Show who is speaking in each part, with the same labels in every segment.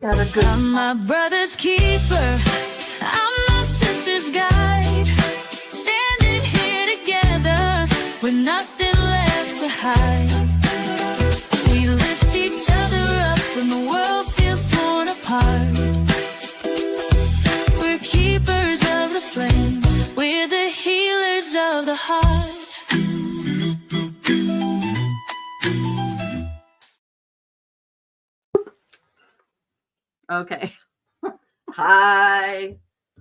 Speaker 1: Got a good.
Speaker 2: I'm my brother's keeper. I'm my sister's guide. Standing here together with nothing left to hide. We lift each other up when the world feels torn apart. We're keepers of the flame. We're the healers of the heart.
Speaker 1: Okay. Hi.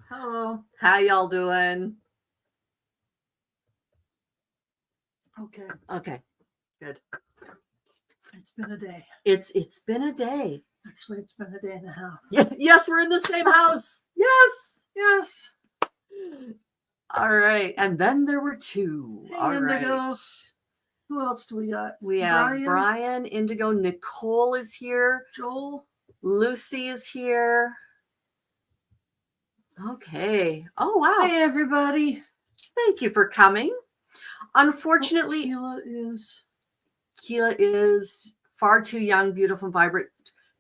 Speaker 3: Hello.
Speaker 1: How y'all doing?
Speaker 3: Okay.
Speaker 1: Okay. Good.
Speaker 3: It's been a day.
Speaker 1: It's been a day.
Speaker 3: Actually, it's been a day and a half.
Speaker 1: Yeah. Yes, we're in the same house. Yes.
Speaker 3: Yes.
Speaker 1: All right. And then there were two.
Speaker 3: Hey,
Speaker 1: All
Speaker 3: Indigo.
Speaker 1: right.
Speaker 3: Who else do we got?
Speaker 1: We have Brian, Indigo, Nicole is here.
Speaker 3: Joel.
Speaker 1: Lucy is here. Okay. Oh, wow.
Speaker 3: Hey, everybody.
Speaker 1: Thank you for coming. Unfortunately,
Speaker 3: Keilah
Speaker 1: is far too young, beautiful, and vibrant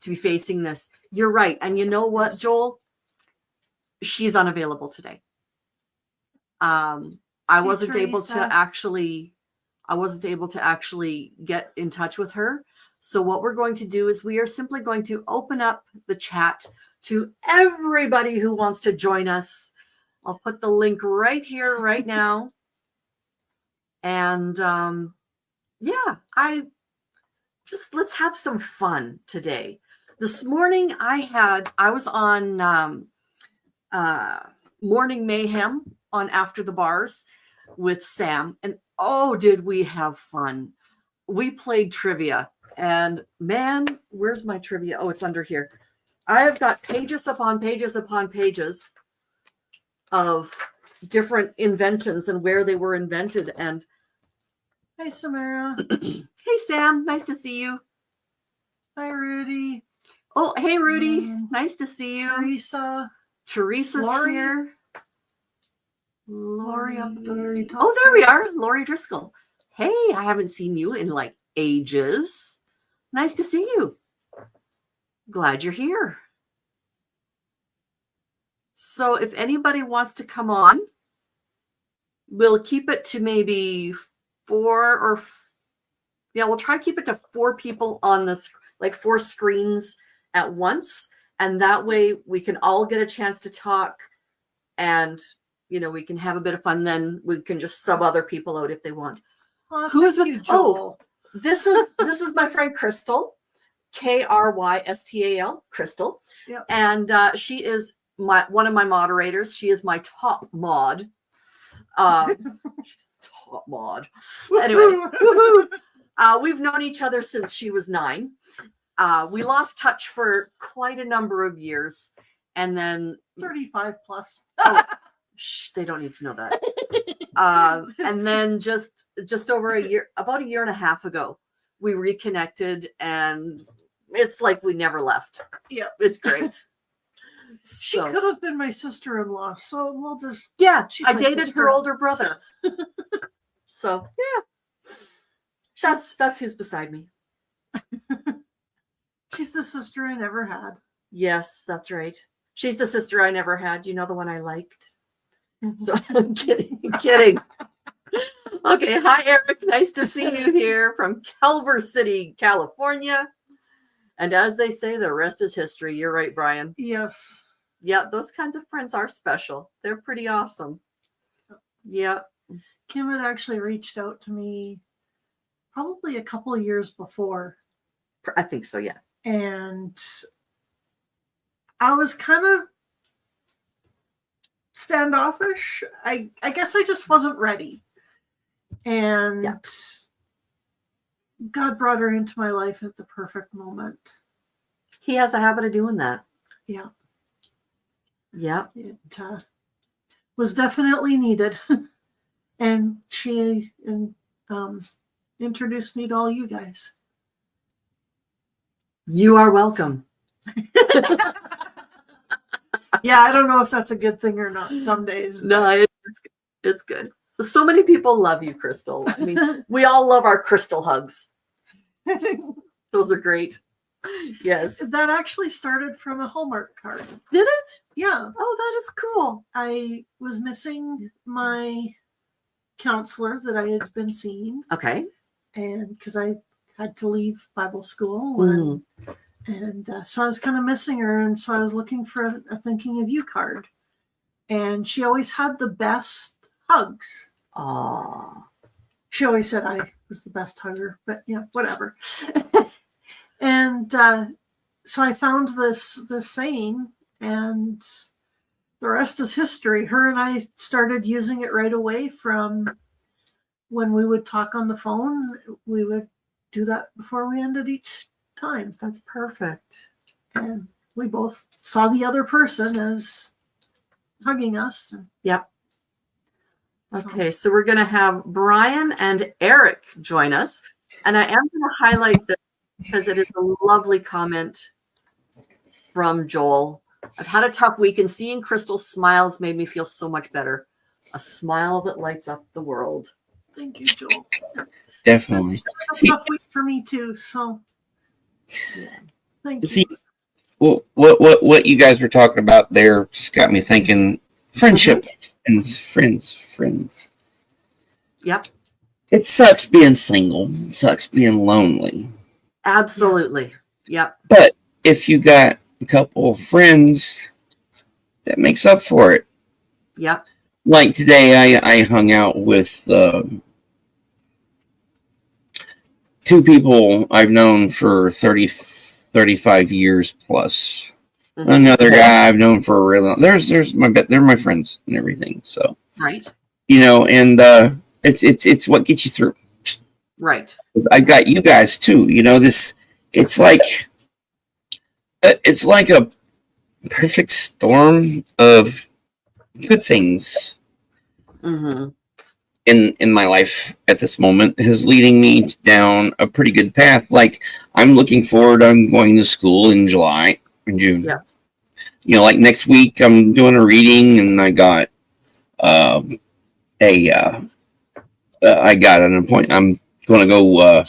Speaker 1: to be facing this. You're right. And you know what, Joel? She's unavailable today. I wasn't able to actually get in touch with her. So what we're going to do is we are simply going to open up the chat to everybody who wants to join us. I'll put the link right here, right now. And yeah, let's have some fun today. This morning I was on Morning Mayhem on After the Bars with Sam, and oh, did we have fun. We played trivia, and man, where's my trivia? Oh, it's under here. I have got pages upon pages upon pages of different inventions and where they were invented. And
Speaker 3: Hey, Samara.
Speaker 1: hey, Sam, nice to see you.
Speaker 3: Hi, Rudy.
Speaker 1: Oh, hey, Rudy, nice to see you. Teresa's
Speaker 3: Lori.
Speaker 1: here.
Speaker 3: Lori up at the very top.
Speaker 1: Oh, there we are. Lori Driscoll. Hey, I haven't seen you in like ages. Nice to see you. Glad you're here. So if anybody wants to come on, we'll keep it to maybe we'll try to keep it to 4 people on this, like 4 screens at once. And that way we can all get a chance to talk and, we can have a bit of fun. Then we can just sub other people out if they want. Who is with
Speaker 3: Joel?
Speaker 1: Oh, this is my friend Crystal, Krystal, Crystal.
Speaker 3: Yep.
Speaker 1: And she is one of my moderators. She is my top mod. She's top mod. Anyway, we've known each other since she was 9. We lost touch for quite a number of years, and then
Speaker 3: 35 plus.
Speaker 1: They don't need to know that. And then just over about a year and a half ago, we reconnected, and it's like we never left.
Speaker 3: Yeah,
Speaker 1: it's great.
Speaker 3: She could have been my sister-in-law, so we'll just
Speaker 1: I dated her older brother. So yeah, that's who's beside me.
Speaker 3: She's the sister I never had.
Speaker 1: Yes, that's right. She's the sister I never had. You know, the one I liked. So I'm kidding. Okay, hi Eric. Nice to see you here from Culver City, California. And as they say, the rest is history. You're right, Brian.
Speaker 3: Yes.
Speaker 1: Yeah, those kinds of friends are special. They're pretty awesome. Yeah.
Speaker 3: Kim had actually reached out to me probably a couple of years before.
Speaker 1: I think so, yeah.
Speaker 3: And I was kind of standoffish. I guess I just wasn't ready. And God brought her into my life at the perfect moment.
Speaker 1: He has a habit of doing that.
Speaker 3: Yeah.
Speaker 1: Yeah.
Speaker 3: It was definitely needed. And she introduced me to all you guys.
Speaker 1: You are welcome.
Speaker 3: Yeah, I don't know if that's a good thing or not some days.
Speaker 1: No, it's good. So many people love you, Crystal. I mean, we all love our crystal hugs. Those are great. Yes.
Speaker 3: That actually started from a Hallmark card.
Speaker 1: Did it?
Speaker 3: Yeah.
Speaker 1: Oh, that is cool.
Speaker 3: I was missing my counselor that I had been seeing,
Speaker 1: Okay.
Speaker 3: and because I had to leave Bible school,
Speaker 1: Mm.
Speaker 3: and so I was kind of missing her, and so I was looking for a thinking of you card, and she always had the best hugs.
Speaker 1: Aw.
Speaker 3: She always said I was the best hugger, but yeah, whatever. And so I found this saying, and the rest is history. Her and I started using it right away. From when we would talk on the phone, we would do that before we ended each time.
Speaker 1: That's perfect.
Speaker 3: And we both saw the other person as hugging us.
Speaker 1: Yep.
Speaker 3: So-
Speaker 1: Okay, so we're going to have Brian and Eric join us. And I am going to highlight this because it is a lovely comment from Joel. I've had a tough week, and seeing Crystal's smiles made me feel so much better. A smile that lights up the world.
Speaker 3: Thank you, Joel.
Speaker 4: Definitely.
Speaker 3: It's
Speaker 4: See-
Speaker 3: a tough week for me too. So thank you.
Speaker 4: See, well, what you guys were talking about there just got me thinking. Friendship, friends.
Speaker 1: Yep,
Speaker 4: It sucks being single. It sucks being lonely.
Speaker 1: absolutely. Yep.
Speaker 4: But if you got a couple of friends, that makes up for it.
Speaker 1: Yep.
Speaker 4: Like today, I hung out with two people I've known for 35 years plus.
Speaker 1: Mhm.
Speaker 4: Another guy I've known for a really long. They're my friends and everything. So
Speaker 1: Right.
Speaker 4: and it's what gets you through.
Speaker 1: Right.
Speaker 4: I got you guys too. It's like a perfect storm of good things
Speaker 1: Mm-hmm.
Speaker 4: in my life at this moment is leading me down a pretty good path. Like I'm looking forward. I'm going to school in June.
Speaker 1: Yeah.
Speaker 4: Like next week I'm doing a reading, and I got I got an appointment. I'm going to go. On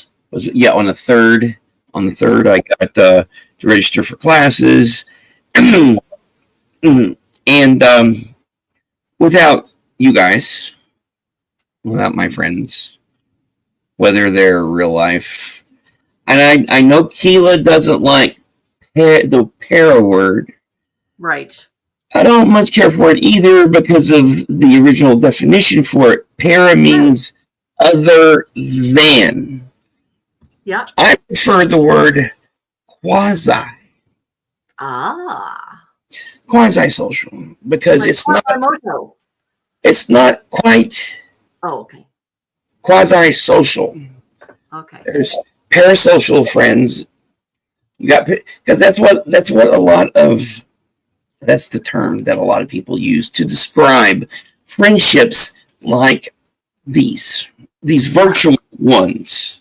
Speaker 4: the third? On the third, I got to register for classes, and without you guys, without my friends, whether they're real life, and I know Keilah doesn't like the para word.
Speaker 1: Right.
Speaker 4: I don't much care for it either because of the original definition for it. Para means other than.
Speaker 1: Yep.
Speaker 4: I prefer the word quasi social because
Speaker 1: Like quasi-moto.
Speaker 4: it's not quite
Speaker 1: Oh, okay.
Speaker 4: quasi social.
Speaker 1: Okay.
Speaker 4: There's parasocial friends. You got because that's the term that a lot of people use to describe friendships like these virtual ones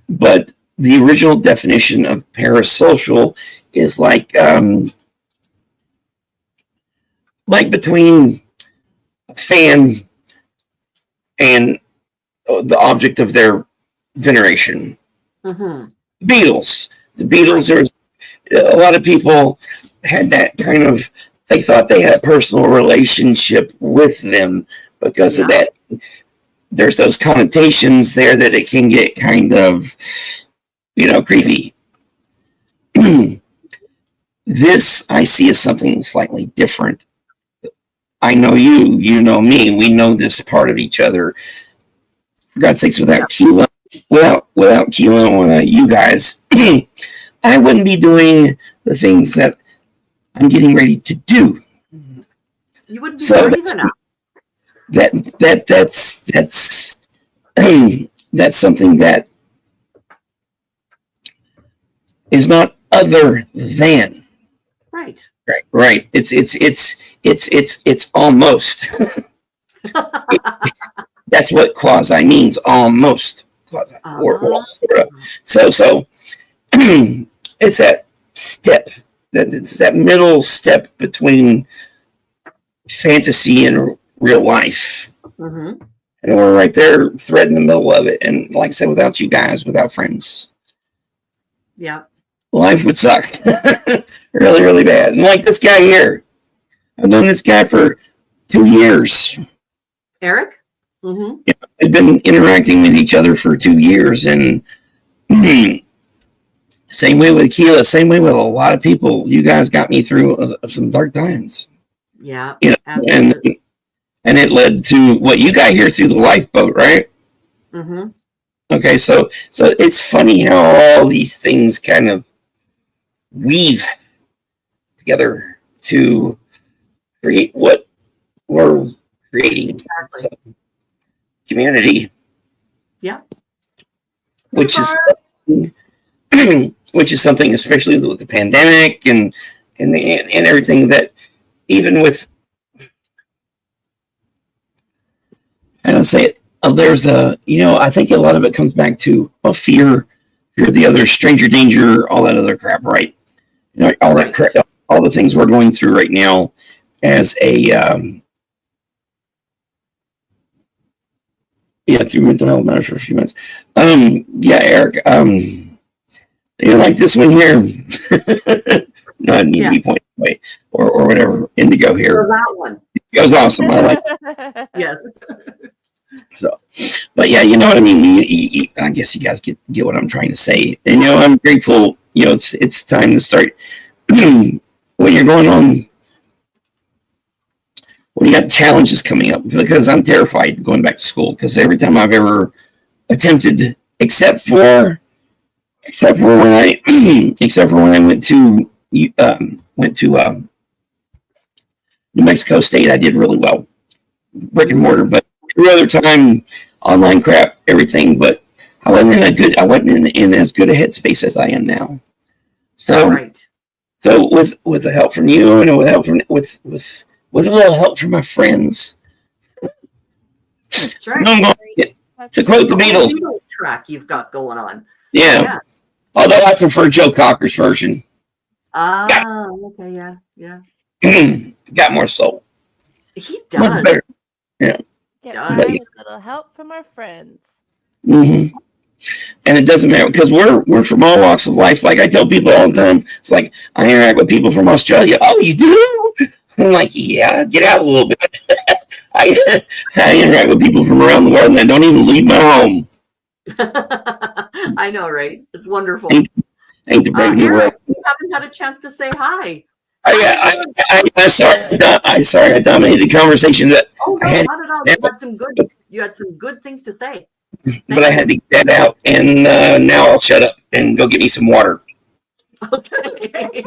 Speaker 4: but the original definition of parasocial is like between a fan and the object of their veneration.
Speaker 1: Mm-hmm.
Speaker 4: The Beatles, there's a lot of people had that kind of, they thought they had a personal relationship with them because of that. There's those connotations there that it can get kind of, creepy. This I see as something slightly different. I know you know me. We know this part of each other. For God's sakes, without Keilah, and without you guys, I wouldn't be doing the things that I'm getting ready to do.
Speaker 1: You wouldn't be brave enough.
Speaker 4: That's something that is not other than.
Speaker 1: Right.
Speaker 4: Right. It's almost. That's what quasi means. Almost quasi or sort of. So it's that step. It's that middle step between fantasy and real life.
Speaker 1: Mm-hmm.
Speaker 4: And we're right there, thread in the middle of it. And like I said, without you guys, without friends,
Speaker 1: Yeah.
Speaker 4: life would suck. Really, really bad. And like this guy here, I've known this guy for 2 years.
Speaker 1: Eric? Mm-hmm.
Speaker 4: We've been interacting with each other for 2 years, and same way with Keilah, same way with a lot of people. You guys got me through some dark times.
Speaker 1: Yeah.
Speaker 4: You know,
Speaker 1: Absolutely.
Speaker 4: and it led to what you got here through the lifeboat, right?
Speaker 1: Mm-hmm.
Speaker 4: Okay, so it's funny how all these things kind of weave together to create what we're creating.
Speaker 1: Exactly.
Speaker 4: So, community.
Speaker 1: Yeah.
Speaker 4: Which is which is something, especially with the pandemic and everything, that even with, I don't say it. There's a, I think a lot of it comes back to fear of the other, stranger danger, all that other crap, right? All that crap, all the things we're going through right now as a through mental health matters for a few minutes. Eric, like this one here. No, it need to be pointed away or whatever. Indigo here.
Speaker 1: So that one.
Speaker 4: It was awesome. I like.
Speaker 1: Yes.
Speaker 4: So, but yeah, you know what I mean. I guess you guys get what I'm trying to say, and I'm grateful. It's time to start when you're going on. When you got challenges coming up, because I'm terrified going back to school. Because every time I've ever attempted, except for when I went to New Mexico State, I did really well, brick and mortar. But every other time, online crap, everything. But I wasn't in as good a headspace as I am now. So, so with the help from you, and with help from with a little help from my friends.
Speaker 1: That's right.
Speaker 4: To quote the Beatles,
Speaker 1: track you've got going on.
Speaker 4: Yeah. Although I prefer Joe Cocker's version.
Speaker 1: Okay, yeah.
Speaker 4: Got more soul.
Speaker 1: He does.
Speaker 4: Yeah.
Speaker 5: Get a little help from our friends.
Speaker 4: Mm-hmm. And it doesn't matter, because we're from all walks of life. Like I tell people all the time, it's like I interact with people from Australia. Oh, you do? I'm like, yeah, get out a little bit. I interact with people from around the world, and I don't even leave my home.
Speaker 1: I know, right? It's wonderful.
Speaker 4: Ain't the brave new world.
Speaker 1: You haven't had a chance to say hi.
Speaker 4: I'm sorry. I dominated the conversation. Not
Speaker 1: at all. You had some good things to say.
Speaker 4: But I had to get that out, and now I'll shut up and go get me some water.
Speaker 1: Okay.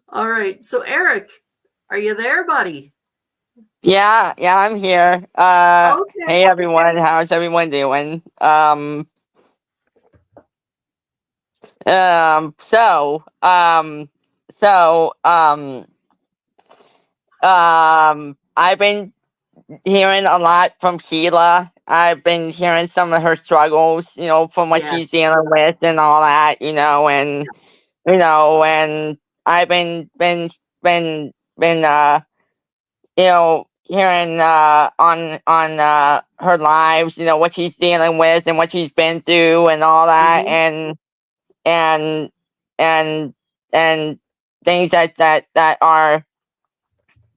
Speaker 1: All right. So Eric, are you there, buddy?
Speaker 6: Yeah, I'm here.
Speaker 1: Okay.
Speaker 6: Hey everyone, how's everyone doing? I've been hearing a lot from Keilah. I've been hearing some of her struggles, from what she's dealing with and all that, and I've been hearing on her lives, what she's dealing with and what she's been through and all that, and things that are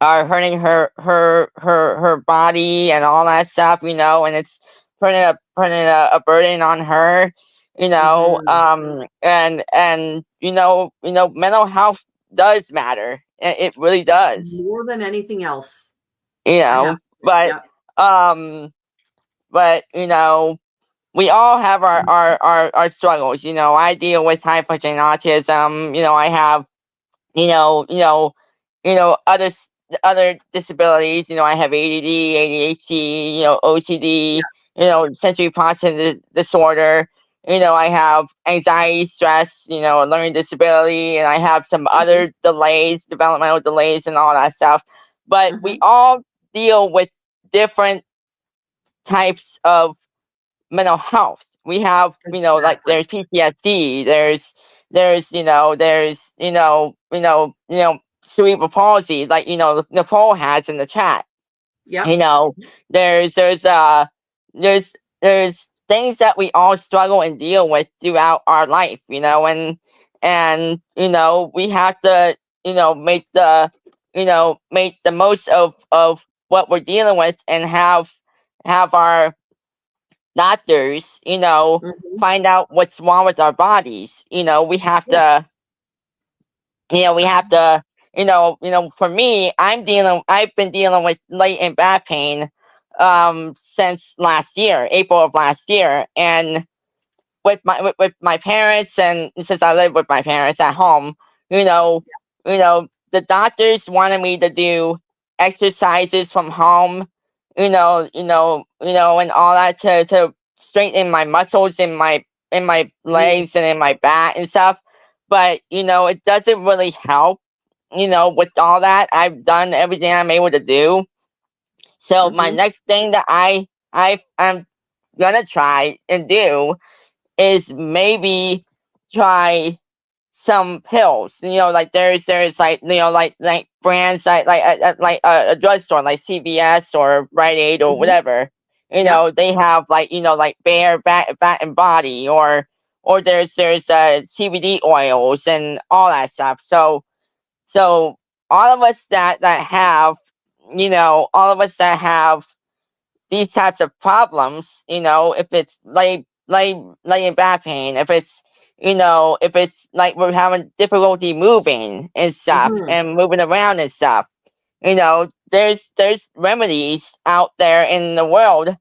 Speaker 6: hurting her body and all that stuff, and it's putting a burden on her, and mental health does matter. It really does,
Speaker 1: more than anything else.
Speaker 6: But we all have our struggles. I deal with hypertension, autism. I have other disabilities. I have ADD, ADHD, OCD, sensory processing disorder. I have anxiety, stress, learning disability, and I have some other delays, developmental delays, and all that stuff. But we all deal with different types of mental health. We have, like there's PTSD, there's cerebral palsy, like Nicole has in the chat.
Speaker 1: Yeah.
Speaker 6: There's there's things that we all struggle and deal with throughout our life, and we have to, make the most of what we're dealing with, and have our doctors,
Speaker 1: Mhm.
Speaker 6: find out what's wrong with our bodies. We have
Speaker 1: Yes.
Speaker 6: to, we have to, for me, I've been dealing with latent back pain since last year, April of last year. And with my parents, and since I live with my parents at home, the doctors wanted me to do exercises from home, and all that to straighten my muscles in my
Speaker 1: Mm.
Speaker 6: legs and in my back and stuff. But it doesn't really help. With all that, I've done everything I'm able to do. So my
Speaker 1: Mhm.
Speaker 6: next thing that I'm gonna try and do is maybe try some pills. Like there's like like brands like a drugstore like CVS or Rite Aid or
Speaker 1: Mhm.
Speaker 6: whatever.
Speaker 1: Yep.
Speaker 6: They have like Bare Back and Body, or there's CBD oils and all that stuff. So all of us that have all of us that have these types of problems, if it's laying back pain, if it's like we're having difficulty moving and stuff
Speaker 1: Mhm.
Speaker 6: and moving around and stuff, there's remedies out there in the world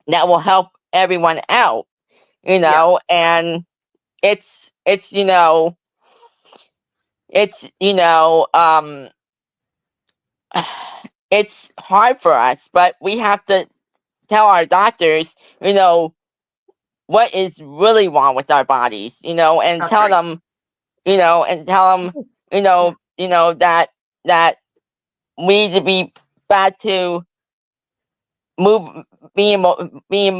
Speaker 6: that will help everyone out,
Speaker 1: Yeah.
Speaker 6: and it's it's it's hard for us, but we have to tell our doctors, what is really wrong with our bodies, and
Speaker 1: That's
Speaker 6: tell
Speaker 1: right.
Speaker 6: them, and tell them,
Speaker 1: Yeah.
Speaker 6: that we need to be back to move, being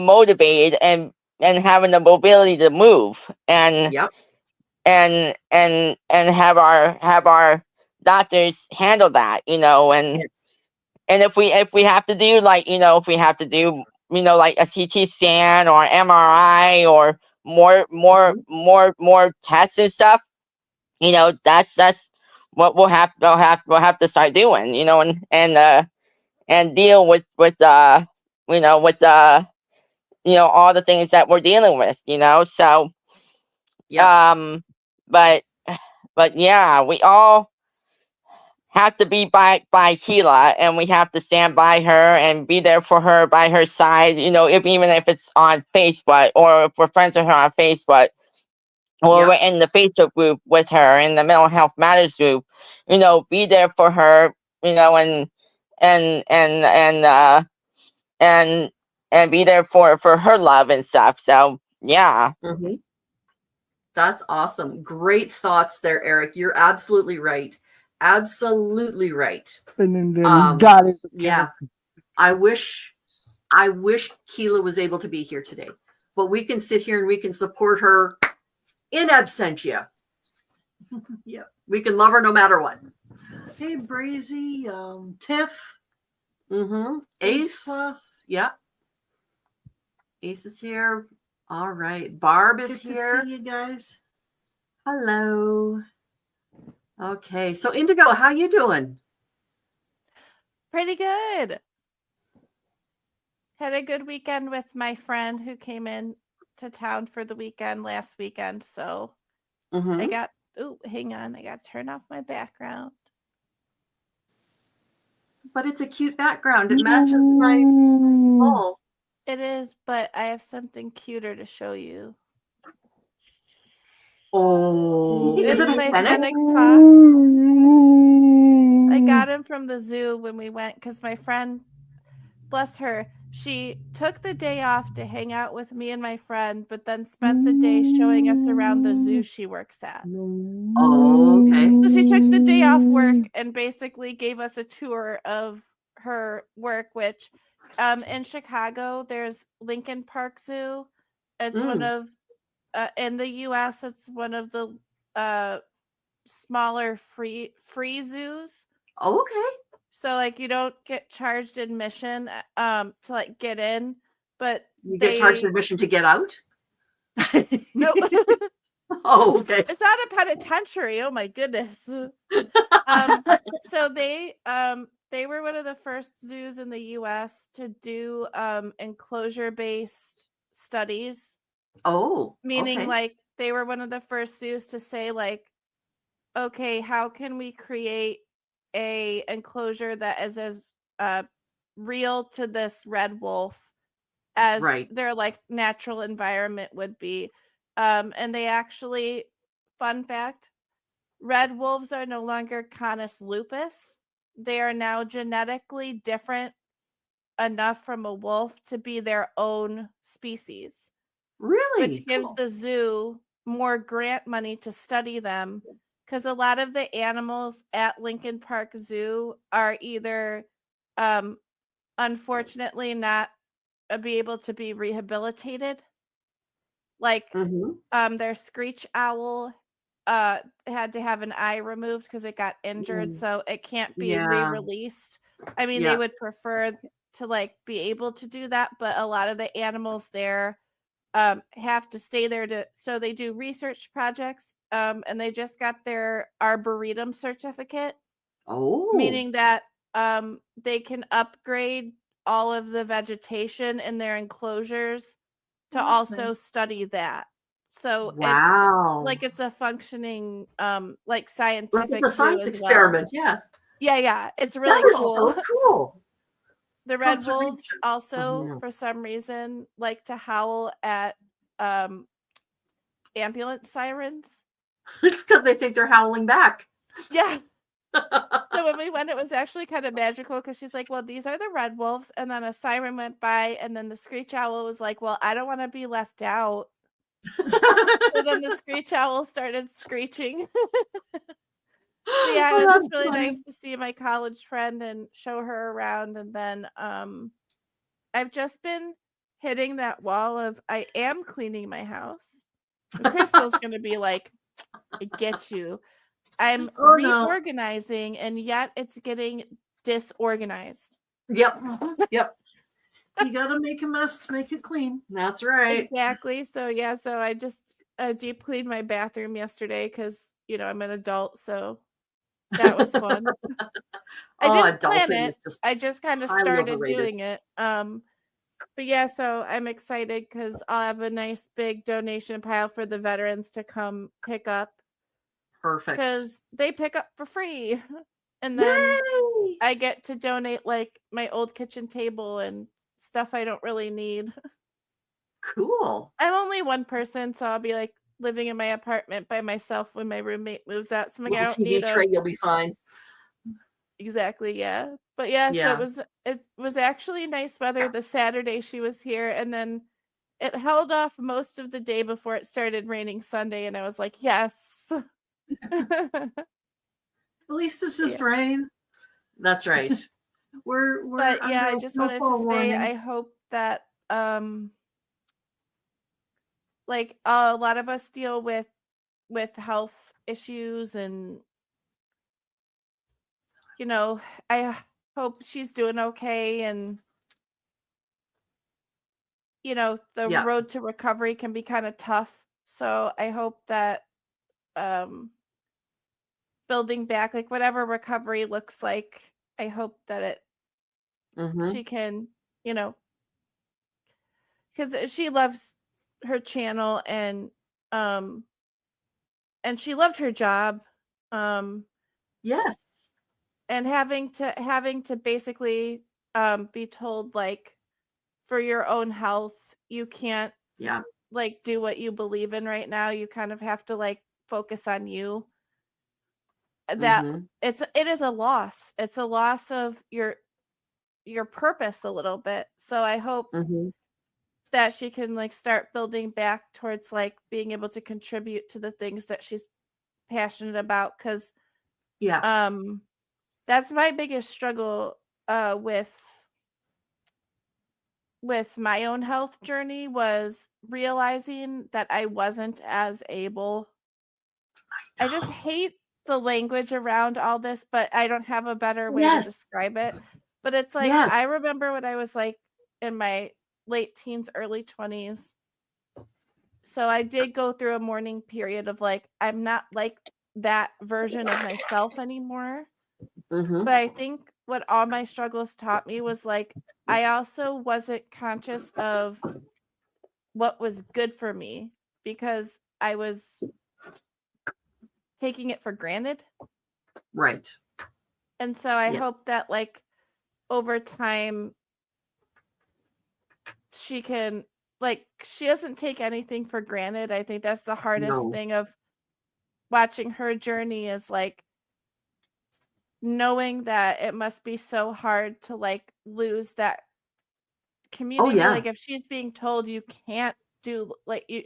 Speaker 6: motivated, and having the mobility to move, and
Speaker 1: Yep.
Speaker 6: have our doctors handle that,
Speaker 1: Yes.
Speaker 6: and if we have to do like if we have to do like a CT scan or MRI or
Speaker 1: Mhm.
Speaker 6: more tests and stuff, that's what we'll have to start doing, and deal with all the things that we're dealing with, so
Speaker 1: Yep.
Speaker 6: um but yeah, we all have to be by Keilah, and we have to stand by her and be there for her, by her side, even if it's on Facebook, or if we're friends with her on Facebook, or we're
Speaker 1: Yep.
Speaker 6: in the Facebook group with her, in the Mental Health Matters group, be there for her, and and and uh and and be there for her love and stuff. So yeah.
Speaker 1: Mhm. That's awesome. Great thoughts there, Eric. You're absolutely right. Absolutely right.
Speaker 7: And then
Speaker 1: Um,
Speaker 7: God is a
Speaker 1: yeah.
Speaker 7: character.
Speaker 1: I wish Keilah was able to be here today, but we can sit here and we can support her in absentia.
Speaker 3: Yep.
Speaker 1: We can love her no matter what.
Speaker 3: Hey, Brazy, Tiff,
Speaker 1: Mm-hmm.
Speaker 3: Ace Plus.
Speaker 1: Yeah. Ace is here. All right. Barb is
Speaker 3: Good to
Speaker 1: here.
Speaker 3: see you guys.
Speaker 1: Hello. Okay. So Indigo, how you doing?
Speaker 5: Pretty good. Had a good weekend with my friend who came in to town for the weekend last weekend. So
Speaker 1: Mm-hmm.
Speaker 5: hang on. I got to turn off my background.
Speaker 1: But it's a cute background. It matches my wall.
Speaker 5: It is, but I have something cuter to show you.
Speaker 1: Oh, is
Speaker 5: This
Speaker 1: it
Speaker 5: is
Speaker 1: a
Speaker 5: my
Speaker 1: fennec?
Speaker 5: fennec fox. I got him from the zoo when we went because my friend, bless her, she took the day off to hang out with me and my friend, but then spent the day showing us around the zoo she works at.
Speaker 1: Oh, okay.
Speaker 5: So she took the day off work and basically gave us a tour of her work, which in Chicago, there's Lincoln Park Zoo. It's one of, in the US, it's one of the smaller free zoos.
Speaker 1: Oh, okay.
Speaker 5: So like you don't get charged admission to like get in, but
Speaker 1: You get charged
Speaker 5: they
Speaker 1: admission to get out?
Speaker 5: no,
Speaker 1: Oh, okay.
Speaker 5: it's not a penitentiary. Oh my goodness. So they were one of the first zoos in the US to do enclosure based studies,
Speaker 1: Oh,
Speaker 5: meaning
Speaker 1: okay.
Speaker 5: like they were one of the first zoos to say like, okay, how can we create a enclosure that is as real to this red wolf as
Speaker 1: Right.
Speaker 5: their like natural environment would be. And they actually, fun fact, red wolves are no longer Canis lupus. They are now genetically different enough from a wolf to be their own species,
Speaker 1: Really?
Speaker 5: which gives
Speaker 1: Cool.
Speaker 5: the zoo more grant money to study them, because a lot of the animals at Lincoln Park Zoo are either unfortunately not be able to be rehabilitated. Like
Speaker 1: Mhm.
Speaker 5: their screech owl had to have an eye removed because it got injured,
Speaker 1: Mm.
Speaker 5: so it can't be
Speaker 1: Yeah.
Speaker 5: re-released. I mean, they
Speaker 1: Yeah.
Speaker 5: would prefer to like be able to do that, but a lot of the animals there have to stay there to, so they do research projects, and they just got their arboretum certificate,
Speaker 1: Oh,
Speaker 5: meaning that they can upgrade all of the vegetation in their enclosures to
Speaker 3: Well, that's
Speaker 5: also
Speaker 3: nice.
Speaker 5: study that. So
Speaker 1: wow.
Speaker 5: it's a functioning like
Speaker 1: Like
Speaker 5: scientific
Speaker 1: it's a
Speaker 5: zoo
Speaker 1: science
Speaker 5: as well.
Speaker 1: experiment. Yeah.
Speaker 5: Yeah, it's
Speaker 1: That
Speaker 5: really
Speaker 1: is
Speaker 5: cool.
Speaker 1: so cool.
Speaker 5: The red wolves
Speaker 3: Conservation.
Speaker 5: also,
Speaker 1: Mhm.
Speaker 5: for some reason, like to howl at ambulance sirens.
Speaker 1: It's because they think they're howling back.
Speaker 5: Yeah. So when we went, it was actually kind of magical because she's like, well, these are the red wolves. And then a siren went by, and then the screech owl was like, well, I don't want to be left out. So then the screech owl started screeching. So yeah, it
Speaker 1: Oh,
Speaker 5: was
Speaker 1: that's
Speaker 5: just really
Speaker 1: funny.
Speaker 5: nice to see my college friend and show her around. And then I've just been hitting that wall of I am cleaning my house. And Crystal's gonna be like, I get you. I'm
Speaker 3: Oh no.
Speaker 5: reorganizing, and yet it's getting disorganized.
Speaker 1: Yep. Yep.
Speaker 3: You gotta make a mess to make it clean.
Speaker 1: That's right.
Speaker 5: Exactly. So yeah, so I just deep cleaned my bathroom yesterday because I'm an adult, so that was fun. I
Speaker 1: Oh,
Speaker 5: didn't plan
Speaker 1: adulting is
Speaker 5: it.
Speaker 1: just
Speaker 5: I just kind of
Speaker 1: highly
Speaker 5: started
Speaker 1: overrated.
Speaker 5: doing it. But yeah, so I'm excited because I'll have a nice big donation pile for the veterans to come pick up,
Speaker 1: Perfect.
Speaker 5: because they pick up for free. And then
Speaker 1: Yay!
Speaker 5: I get to donate like my old kitchen table and stuff I don't really need.
Speaker 1: Cool.
Speaker 5: I'm only one person, so I'll be like living in my apartment by myself when my roommate moves out. So I'm like, I
Speaker 1: Little
Speaker 5: don't need
Speaker 1: TV tray, you'll be fine.
Speaker 5: exactly, yeah. But yeah, so
Speaker 1: Yeah.
Speaker 5: it was actually nice weather the Saturday she was here, and then it held off most of the day before it started raining Sunday, and I was like, yes.
Speaker 3: At least it's just
Speaker 5: Yeah.
Speaker 3: rain.
Speaker 1: That's right.
Speaker 3: We're
Speaker 5: But yeah,
Speaker 3: under
Speaker 5: I
Speaker 3: a
Speaker 5: just wanted to
Speaker 3: snowfall
Speaker 5: say
Speaker 3: warning.
Speaker 5: I hope that like a lot of us deal with health issues, and I hope she's doing okay, and the
Speaker 1: Yeah.
Speaker 5: road to recovery can be kind of tough. So I hope that building back, like whatever recovery looks like, I hope that
Speaker 1: Mhm.
Speaker 5: she can, because she loves her channel, um and she loved her job,
Speaker 1: Yes.
Speaker 5: and having to basically be told like, for your own health, you can't
Speaker 1: Yeah.
Speaker 5: like do what you believe in right now. You kind of have to like focus on you. That
Speaker 1: Mhm.
Speaker 5: it is a loss. It's a loss of your purpose a little bit. So I hope
Speaker 1: Mhm.
Speaker 5: that she can like start building back towards like being able to contribute to the things that she's passionate about, cuz
Speaker 1: Yeah.
Speaker 5: that's my biggest struggle with my own health journey, was realizing that I wasn't as able. I just hate the language around all this, but I don't have a better way to
Speaker 1: Yes.
Speaker 5: describe it. But it's like,
Speaker 1: Yes.
Speaker 5: I remember when I was like in my late teens, early 20s. So I did go through a mourning period of like, I'm not like that version of myself anymore.
Speaker 1: Mm-hmm.
Speaker 5: But I think what all my struggles taught me was like, I also wasn't conscious of what was good for me because I was taking it for granted.
Speaker 1: Right.
Speaker 5: And so I
Speaker 1: Yeah.
Speaker 5: hope that like over time she can like she doesn't take anything for granted. I think that's the hardest
Speaker 1: No.
Speaker 5: thing of watching her journey is like knowing that it must be so hard to like lose that community.
Speaker 1: yeah.
Speaker 5: Like if she's being told you can't do like you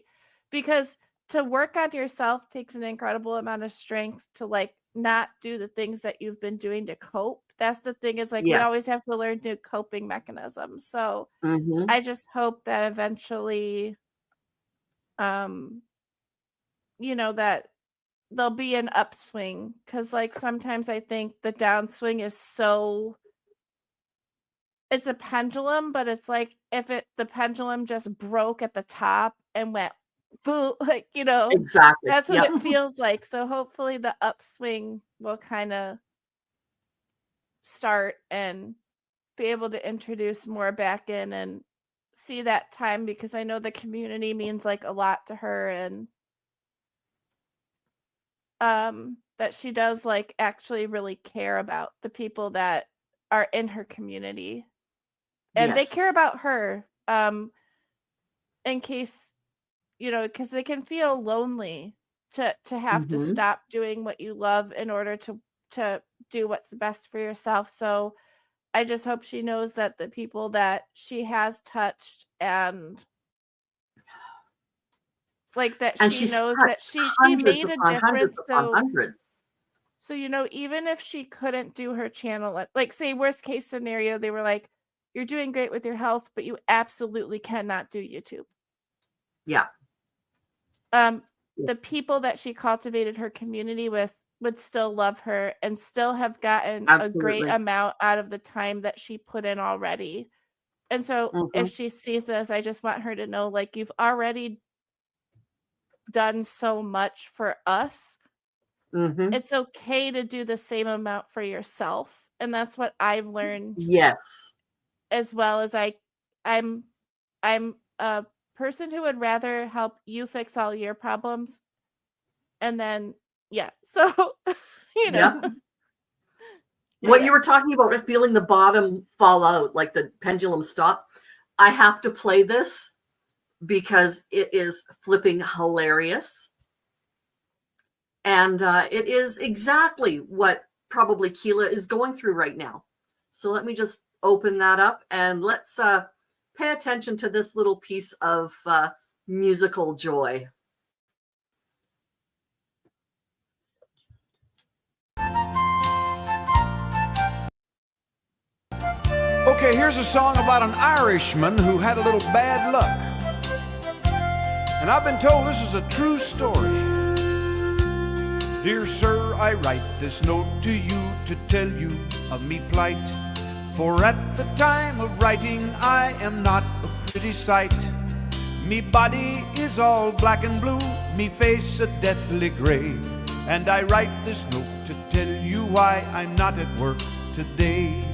Speaker 5: because to work on yourself takes an incredible amount of strength to like not do the things that you've been doing to cope. That's the thing is like we always
Speaker 1: Yes.
Speaker 5: have to learn new coping mechanisms. So
Speaker 1: Mm-hmm.
Speaker 5: I just hope that eventually you know that there'll be an upswing because like sometimes I think the downswing is so it's a pendulum, but it's like if the pendulum just broke at the top and went like
Speaker 1: Exactly.
Speaker 5: that's what
Speaker 1: Yep.
Speaker 5: it feels like. So hopefully the upswing will kind of start and be able to introduce more back in and see that time because I know the community means like a lot to her and that she does like actually really care about the people that are in her community and they care
Speaker 1: Yes.
Speaker 5: about her in case because it can feel lonely to have to
Speaker 1: Mm-hmm.
Speaker 5: stop doing what you love in order to do what's best for yourself. So I just hope she knows that the people that she has touched and like that
Speaker 1: And
Speaker 5: she
Speaker 1: she's
Speaker 5: knows
Speaker 1: touched
Speaker 5: that she
Speaker 1: hundreds
Speaker 5: made a
Speaker 1: upon hundreds
Speaker 5: difference.
Speaker 1: upon hundreds.
Speaker 5: So even if she couldn't do her channel, like say worst case scenario, they were like, you're doing great with your health, but you absolutely cannot do YouTube.
Speaker 1: Yeah.
Speaker 5: The people that she cultivated her community with would still love her and still have gotten a great
Speaker 1: Absolutely.
Speaker 5: amount out of the time that she put in already. And so
Speaker 1: Mm-hmm.
Speaker 5: if she sees this, I just want her to know like you've already done so much for us.
Speaker 1: Mm-hmm.
Speaker 5: It's okay to do the same amount for yourself. And that's what I've learned
Speaker 1: Yes.
Speaker 5: as well as I'm a person who would rather help you fix all your problems. And then so
Speaker 1: Yeah. What you were talking about of feeling the bottom fall out, like the pendulum stop. I have to play this because it is flipping hilarious. And it is exactly what probably Keilah is going through right now. So let me just open that up and let's pay attention to this little piece of musical joy.
Speaker 7: Okay, here's a song about an Irishman who had a little bad luck. And I've been told this is a true story. Dear sir, I write this note to you to tell you of me plight. For at the time of writing, I am not a pretty sight. Me body is all black and blue, me face a deathly gray. And I write this note to tell you why I'm not at work today.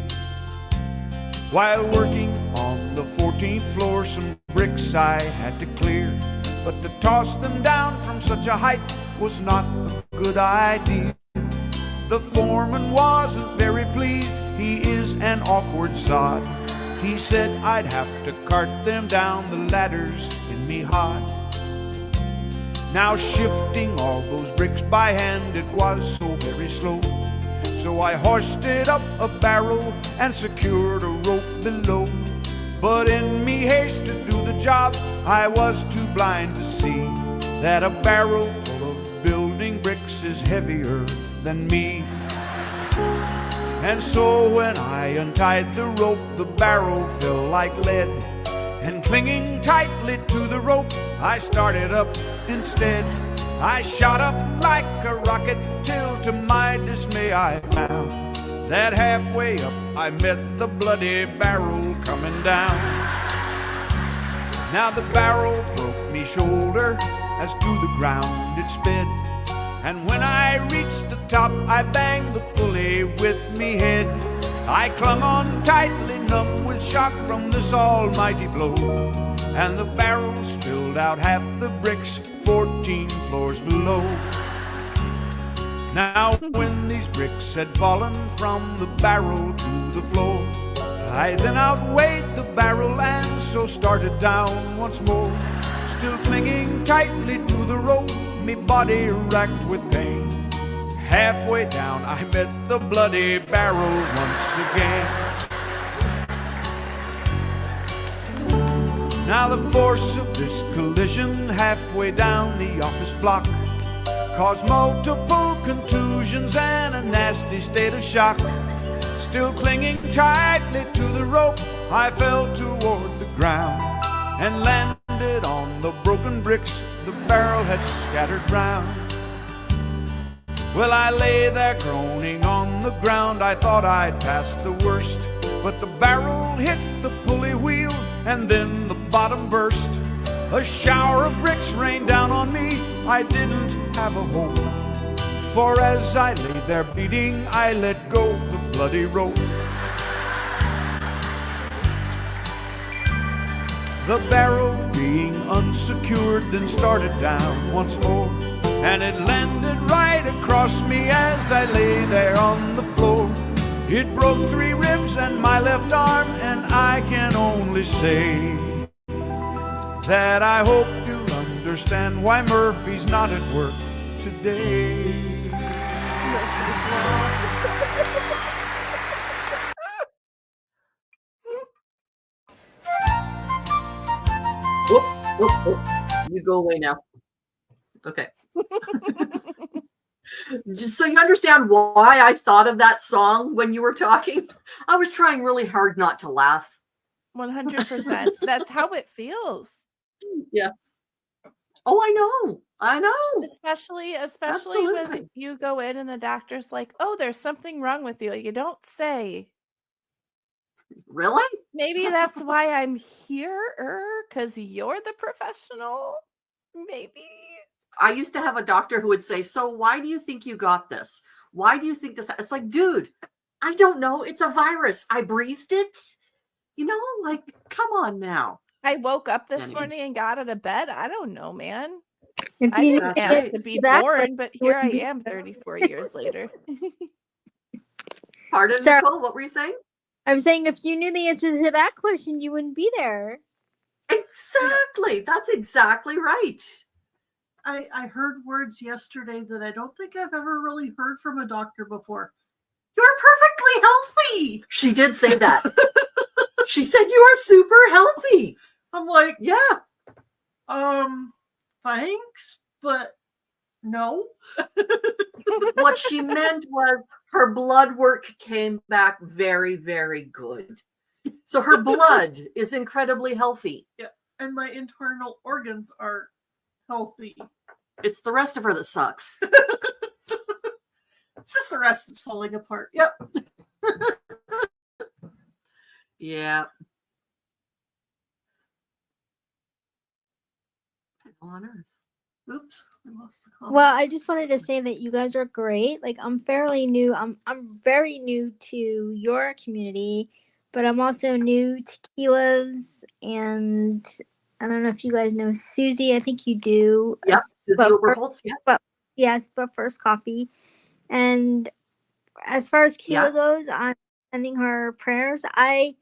Speaker 7: While working on the 14th floor, some bricks I had to clear. But to toss them down from such a height was not a good idea. The foreman wasn't very pleased, he is an awkward sod. He said I'd have to cart them down the ladders in me hod. Now shifting all those bricks by hand, it was so very slow. So I hoisted up a barrel and secured a rope below. But in me haste to do the job, I was too blind to see that a barrel full of building bricks is heavier than me. And so when I untied the rope, the barrel fell like lead. And clinging tightly to the rope, I started up instead. I shot up like a rocket till to my dismay I found that halfway up I met the bloody barrel coming down. Now the barrel broke me shoulder as to the ground it sped. And when I reached the top, I banged the pulley with me head. I clung on tightly, numb with shock from this almighty blow. And the barrel spilled out half the bricks 14 floors below. Now when these bricks had fallen from the barrel to the floor, I then outweighed the barrel and so started down once more. Still clinging tightly to the rope, me body racked with pain. Halfway down I met the bloody barrel once again. Now the force of this collision halfway down the office block caused multiple contusions and a nasty state of shock. Still clinging tightly to the rope, I fell toward the ground and landed on the broken bricks the barrel had scattered round. Well, I lay there groaning on the ground. I thought I'd passed the worst, but the barrel hit the pulley wheel and then the bottom burst. A shower of bricks rained down on me. I didn't have a hope, for as I lay there bleeding, I let go the bloody rope. The barrel being unsecured then started down once more, and it landed right across me as I lay there on the floor. It broke 3 ribs and my left arm, and I can only say that I hope you'll understand why Murphy's not at work today.
Speaker 1: Whoop, whoop, whoop. You go away now. Okay. Just so you understand why I thought of that song when you were talking, I was trying really hard not to laugh.
Speaker 5: 100%. That's how it feels.
Speaker 1: Yes. Oh, I know.
Speaker 5: Especially when
Speaker 1: Absolutely.
Speaker 5: you go in and the doctor's like, "Oh, there's something wrong with you." You don't say.
Speaker 1: Really?
Speaker 5: Maybe that's why I'm here, because you're the professional. Maybe.
Speaker 1: I used to have a doctor who would say, "So why do you think you got this? Why do you think this?" It's like, dude, I don't know. It's a virus. I breathed it. Like, come on now.
Speaker 5: I woke up this
Speaker 1: Anyway.
Speaker 5: morning and got out of bed. I don't know, man.
Speaker 8: If
Speaker 5: I
Speaker 8: you
Speaker 5: didn't
Speaker 1: That's
Speaker 5: ask
Speaker 1: right.
Speaker 5: to be
Speaker 8: that
Speaker 5: born, but here I
Speaker 8: wouldn't be-
Speaker 5: am 34 years later.
Speaker 1: Pardon,
Speaker 8: Sarah-
Speaker 1: Nicole, what were you saying?
Speaker 8: I'm saying if you knew the answer to that question, you wouldn't be there.
Speaker 1: Exactly. That's exactly right.
Speaker 3: I heard words yesterday that I don't think I've ever really heard from a doctor before.
Speaker 1: You're perfectly healthy. She did say that. She said you are super healthy.
Speaker 3: I'm like,
Speaker 1: Yeah.
Speaker 3: thanks, but no.
Speaker 1: What she meant was her blood work came back very, very good. So her blood is incredibly healthy.
Speaker 3: And my internal organs are healthy.
Speaker 1: It's the rest of her that sucks.
Speaker 3: It's just the rest that's falling apart. Yep.
Speaker 1: Yeah. Hell on earth.
Speaker 3: Oops, I lost the comment.
Speaker 8: Well, I just wanted to say that you guys are great. Like I'm fairly new. I'm very new to your community, but I'm also new to Keilah's, and I don't know if you guys know Susie. I think you do.
Speaker 1: Yep. Susie
Speaker 8: But
Speaker 1: Oberholtz. Yeah.
Speaker 8: Yes, but first coffee. And as far as Keilah goes, I'm sending her prayers. I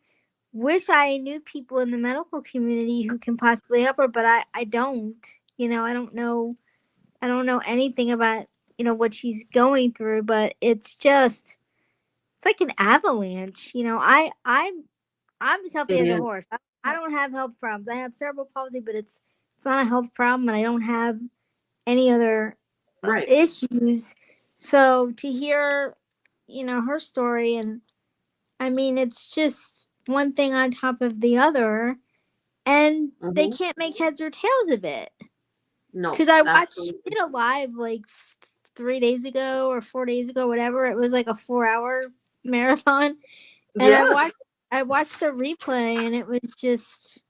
Speaker 8: wish I knew people in the medical community who can possibly help her, but I don't. I don't know anything about, what she's going through, but it's like an avalanche. I'm as healthy
Speaker 1: It
Speaker 8: as a
Speaker 1: is.
Speaker 8: horse. I don't have health problems. I have cerebral palsy, but it's not a health problem, and I don't have any other
Speaker 1: Right.
Speaker 8: issues. So to hear, her story, and I mean, it's just one thing on top of the other, and they can't make heads or tails of it.
Speaker 1: No.
Speaker 8: Because I watched
Speaker 1: absolutely.
Speaker 8: it live like 3 days ago or 4 days ago, whatever. It was like a 4-hour marathon, and
Speaker 1: Yes.
Speaker 8: I watched the replay, and it was just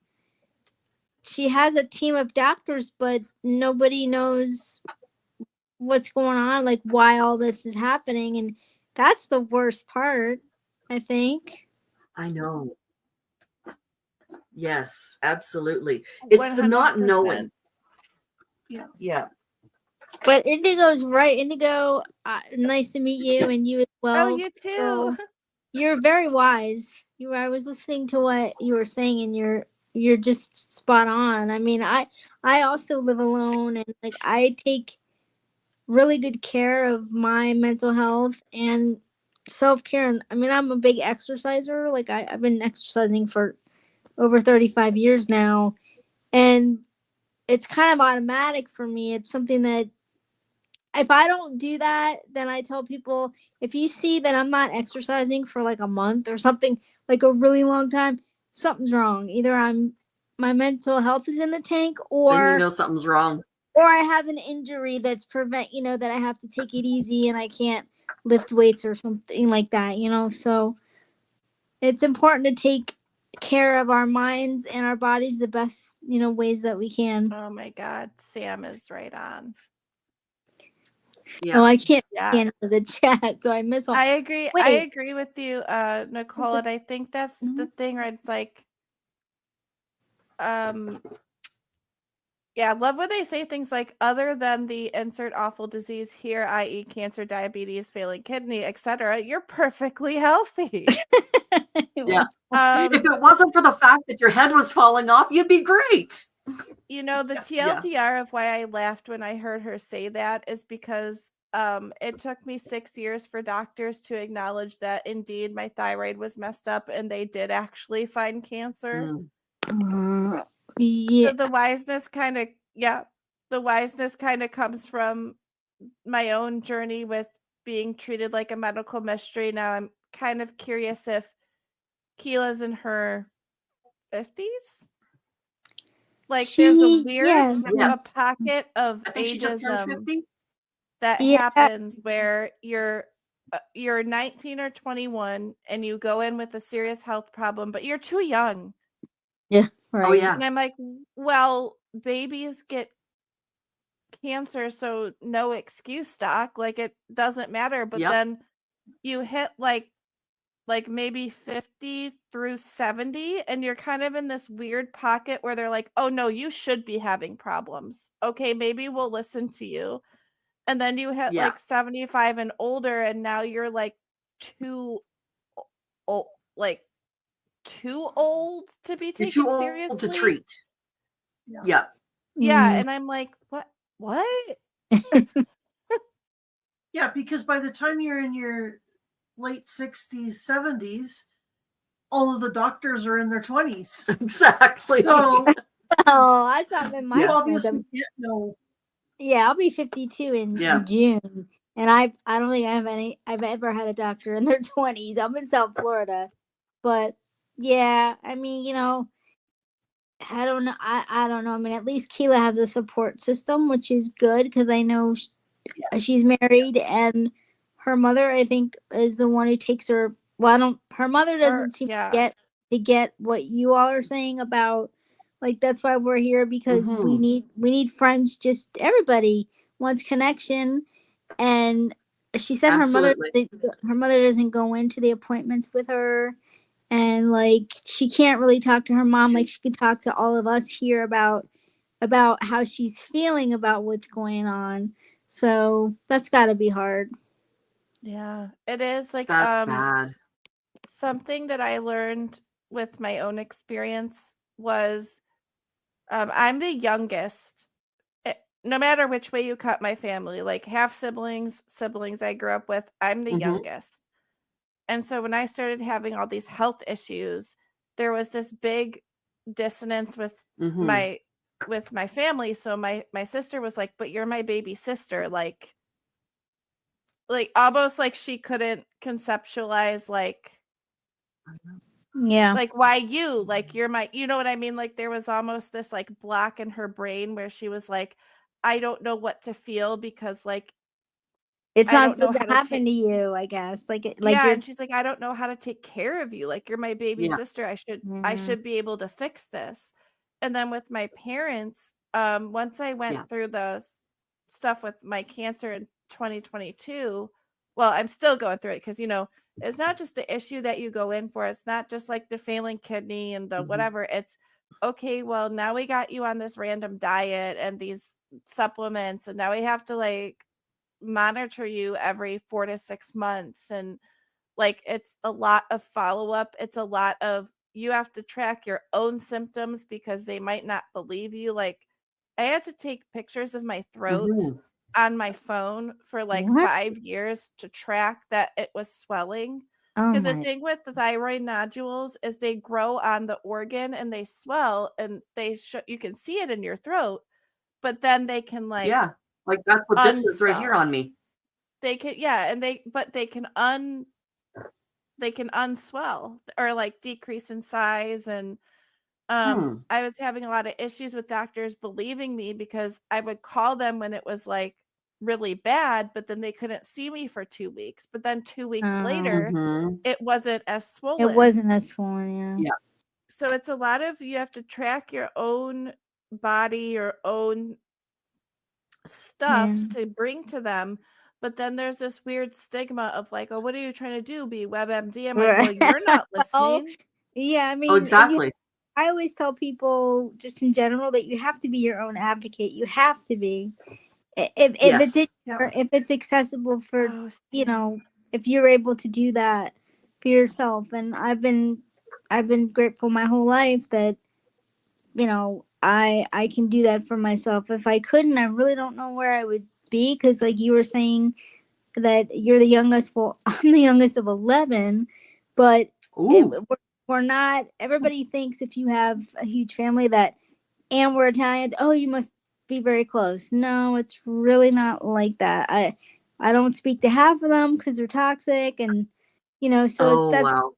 Speaker 8: she has a team of doctors, but nobody knows what's going on, like why all this is happening, and that's the worst part, I think.
Speaker 1: I know. Yes, absolutely. It's the not knowing.
Speaker 5: 100%.
Speaker 1: Yeah.
Speaker 8: But Indigo's right. Indigo, nice to meet you, and you as well.
Speaker 5: Oh, you too.
Speaker 8: So, you're very wise. I was listening to what you were saying, and you're just spot on. I mean, I also live alone, and like I take really good care of my mental health and self-care. And I mean, I'm a big exerciser. Like I've been exercising for over 35 years now, and it's kind of automatic for me. It's something that if I don't do that, then I tell people, if you see that I'm not exercising for like a month or something, like a really long time, something's wrong. Either my mental health is in the tank,
Speaker 1: Then you know something's wrong.
Speaker 8: or I have an injury that's that I have to take it easy and I can't lift weights or something like that, So it's important to take care of our minds and our bodies the best, ways that we can.
Speaker 5: Oh my God, Sam is right on.
Speaker 1: Yeah.
Speaker 8: Oh, I can't
Speaker 5: Yeah.
Speaker 8: get into the chat, so I miss all.
Speaker 5: I agree.
Speaker 8: Wait.
Speaker 5: I agree with you, Nicole, and I think that's the thing, right? It's like, yeah, I love when they say things like, other than the insert awful disease here, i.e. cancer, diabetes, failing kidney, etc., you're perfectly healthy.
Speaker 1: Yeah. If it wasn't for the fact that your head was falling off, you'd be great.
Speaker 5: The TLDR of why I laughed when I heard her say that is because it took me 6 years for doctors to acknowledge that indeed my thyroid was messed up and they did actually find cancer.
Speaker 8: Yeah.
Speaker 5: So the wiseness kind of comes from my own journey with being treated like a medical mystery. Now I'm kind of curious if Keilah's in her 50s. Like there's a weird a pocket of
Speaker 1: I think she just turned
Speaker 5: ageism
Speaker 1: 50.
Speaker 5: that happens where you're 19 or 21 and you go in with a serious health problem, but you're too young.
Speaker 8: Yeah. Right.
Speaker 1: Oh yeah.
Speaker 5: And I'm like, well, babies get cancer, so no excuse, doc. Like it doesn't matter. But then you hit like maybe 50 through 70 and you're kind of in this weird pocket where they're like, oh no, you should be having problems. Okay, maybe we'll listen to you. And then you hit like 75 and older and now you're like too old to be taken
Speaker 1: too old
Speaker 5: seriously
Speaker 1: to treat. Yeah.
Speaker 5: And I'm like, what?
Speaker 3: Yeah, because by the time you're in your late 60s, 70s, all of the doctors are in their 20s.
Speaker 1: Exactly.
Speaker 3: So,
Speaker 8: I thought in my
Speaker 3: obviously no.
Speaker 8: Yeah, I'll be 52 in June, and I don't think I've ever had a doctor in their 20s. I'm in South Florida, but yeah, I mean, I don't know. I don't know. I mean, at least Keilah has a support system, which is good because I know she's married and her mother, I think, is the one who takes her. Well, her mother doesn't seem to get what you all are saying about, like, that's why we're here, because we need friends. Just everybody wants connection, and she said her mother doesn't go into the appointments with her, and like she can't really talk to her mom like she could talk to all of us here about how she's feeling about what's going on. So that's got to be hard.
Speaker 5: Yeah, it is. Like,
Speaker 1: that's bad.
Speaker 5: Something that I learned with my own experience was I'm the youngest. No matter which way you cut my family, like half siblings I grew up with, I'm the youngest. And so when I started having all these health issues, there was this big dissonance with my family. So my sister was like, but you're my baby sister. Like almost like she couldn't conceptualize like why you, like, you're my, you know what I mean? Like there was almost this like block in her brain where she was like, I don't know what to feel because like
Speaker 8: it's not supposed to happen to you, I guess.
Speaker 5: And she's like, I don't know how to take care of you. Like you're my baby sister. I should be able to fix this. And then with my parents, once I went through the stuff with my cancer in 2022, well, I'm still going through it because, it's not just the issue that you go in for. It's not just like the failing kidney and the whatever. It's okay, well, now we got you on this random diet and these supplements, and now we have to like monitor you every 4 to 6 months. And like, it's a lot of follow-up. It's a lot of, you have to track your own symptoms because they might not believe you. Like, I had to take pictures of my throat on my phone for like
Speaker 8: What?
Speaker 5: 5 years to track that it was swelling.
Speaker 8: Oh
Speaker 5: Because the
Speaker 8: my.
Speaker 5: thing with the thyroid nodules is they grow on the organ and they swell, and you can see it in your throat, but then they can like
Speaker 1: Yeah. Like that's what this is right here
Speaker 5: unswell.
Speaker 1: on me.
Speaker 5: They can, yeah, and they can unswell or like decrease in size. And I was having a lot of issues with doctors believing me because I would call them when it was like really bad, but then they couldn't see me for 2 weeks. But then 2 weeks later, it wasn't as swollen.
Speaker 8: It wasn't as swollen, yeah.
Speaker 1: Yeah.
Speaker 5: So it's a lot of, you have to track your own body, your own stuff to bring to them. But then there's this weird stigma of like, oh, what are you trying to do? Be WebMD? I'm like, well, you're not
Speaker 8: Oh,
Speaker 5: listening.
Speaker 8: yeah, I mean,
Speaker 1: Oh, exactly.
Speaker 8: I always tell people just in general that you have to be your own advocate. You have to be. If
Speaker 1: Yes.
Speaker 8: if it's accessible for,
Speaker 5: Oh,
Speaker 8: if you're able to do that for yourself. And I've been grateful my whole life that, I can do that for myself. If I couldn't, I really don't know where I would be, because like you were saying that you're the youngest. Well, I'm the youngest of 11, but we're not, everybody thinks if you have a huge family that, and we're Italian, oh, you must be very close. No, it's really not like that. I don't speak to half of them because they're toxic, and so that's,
Speaker 1: wow.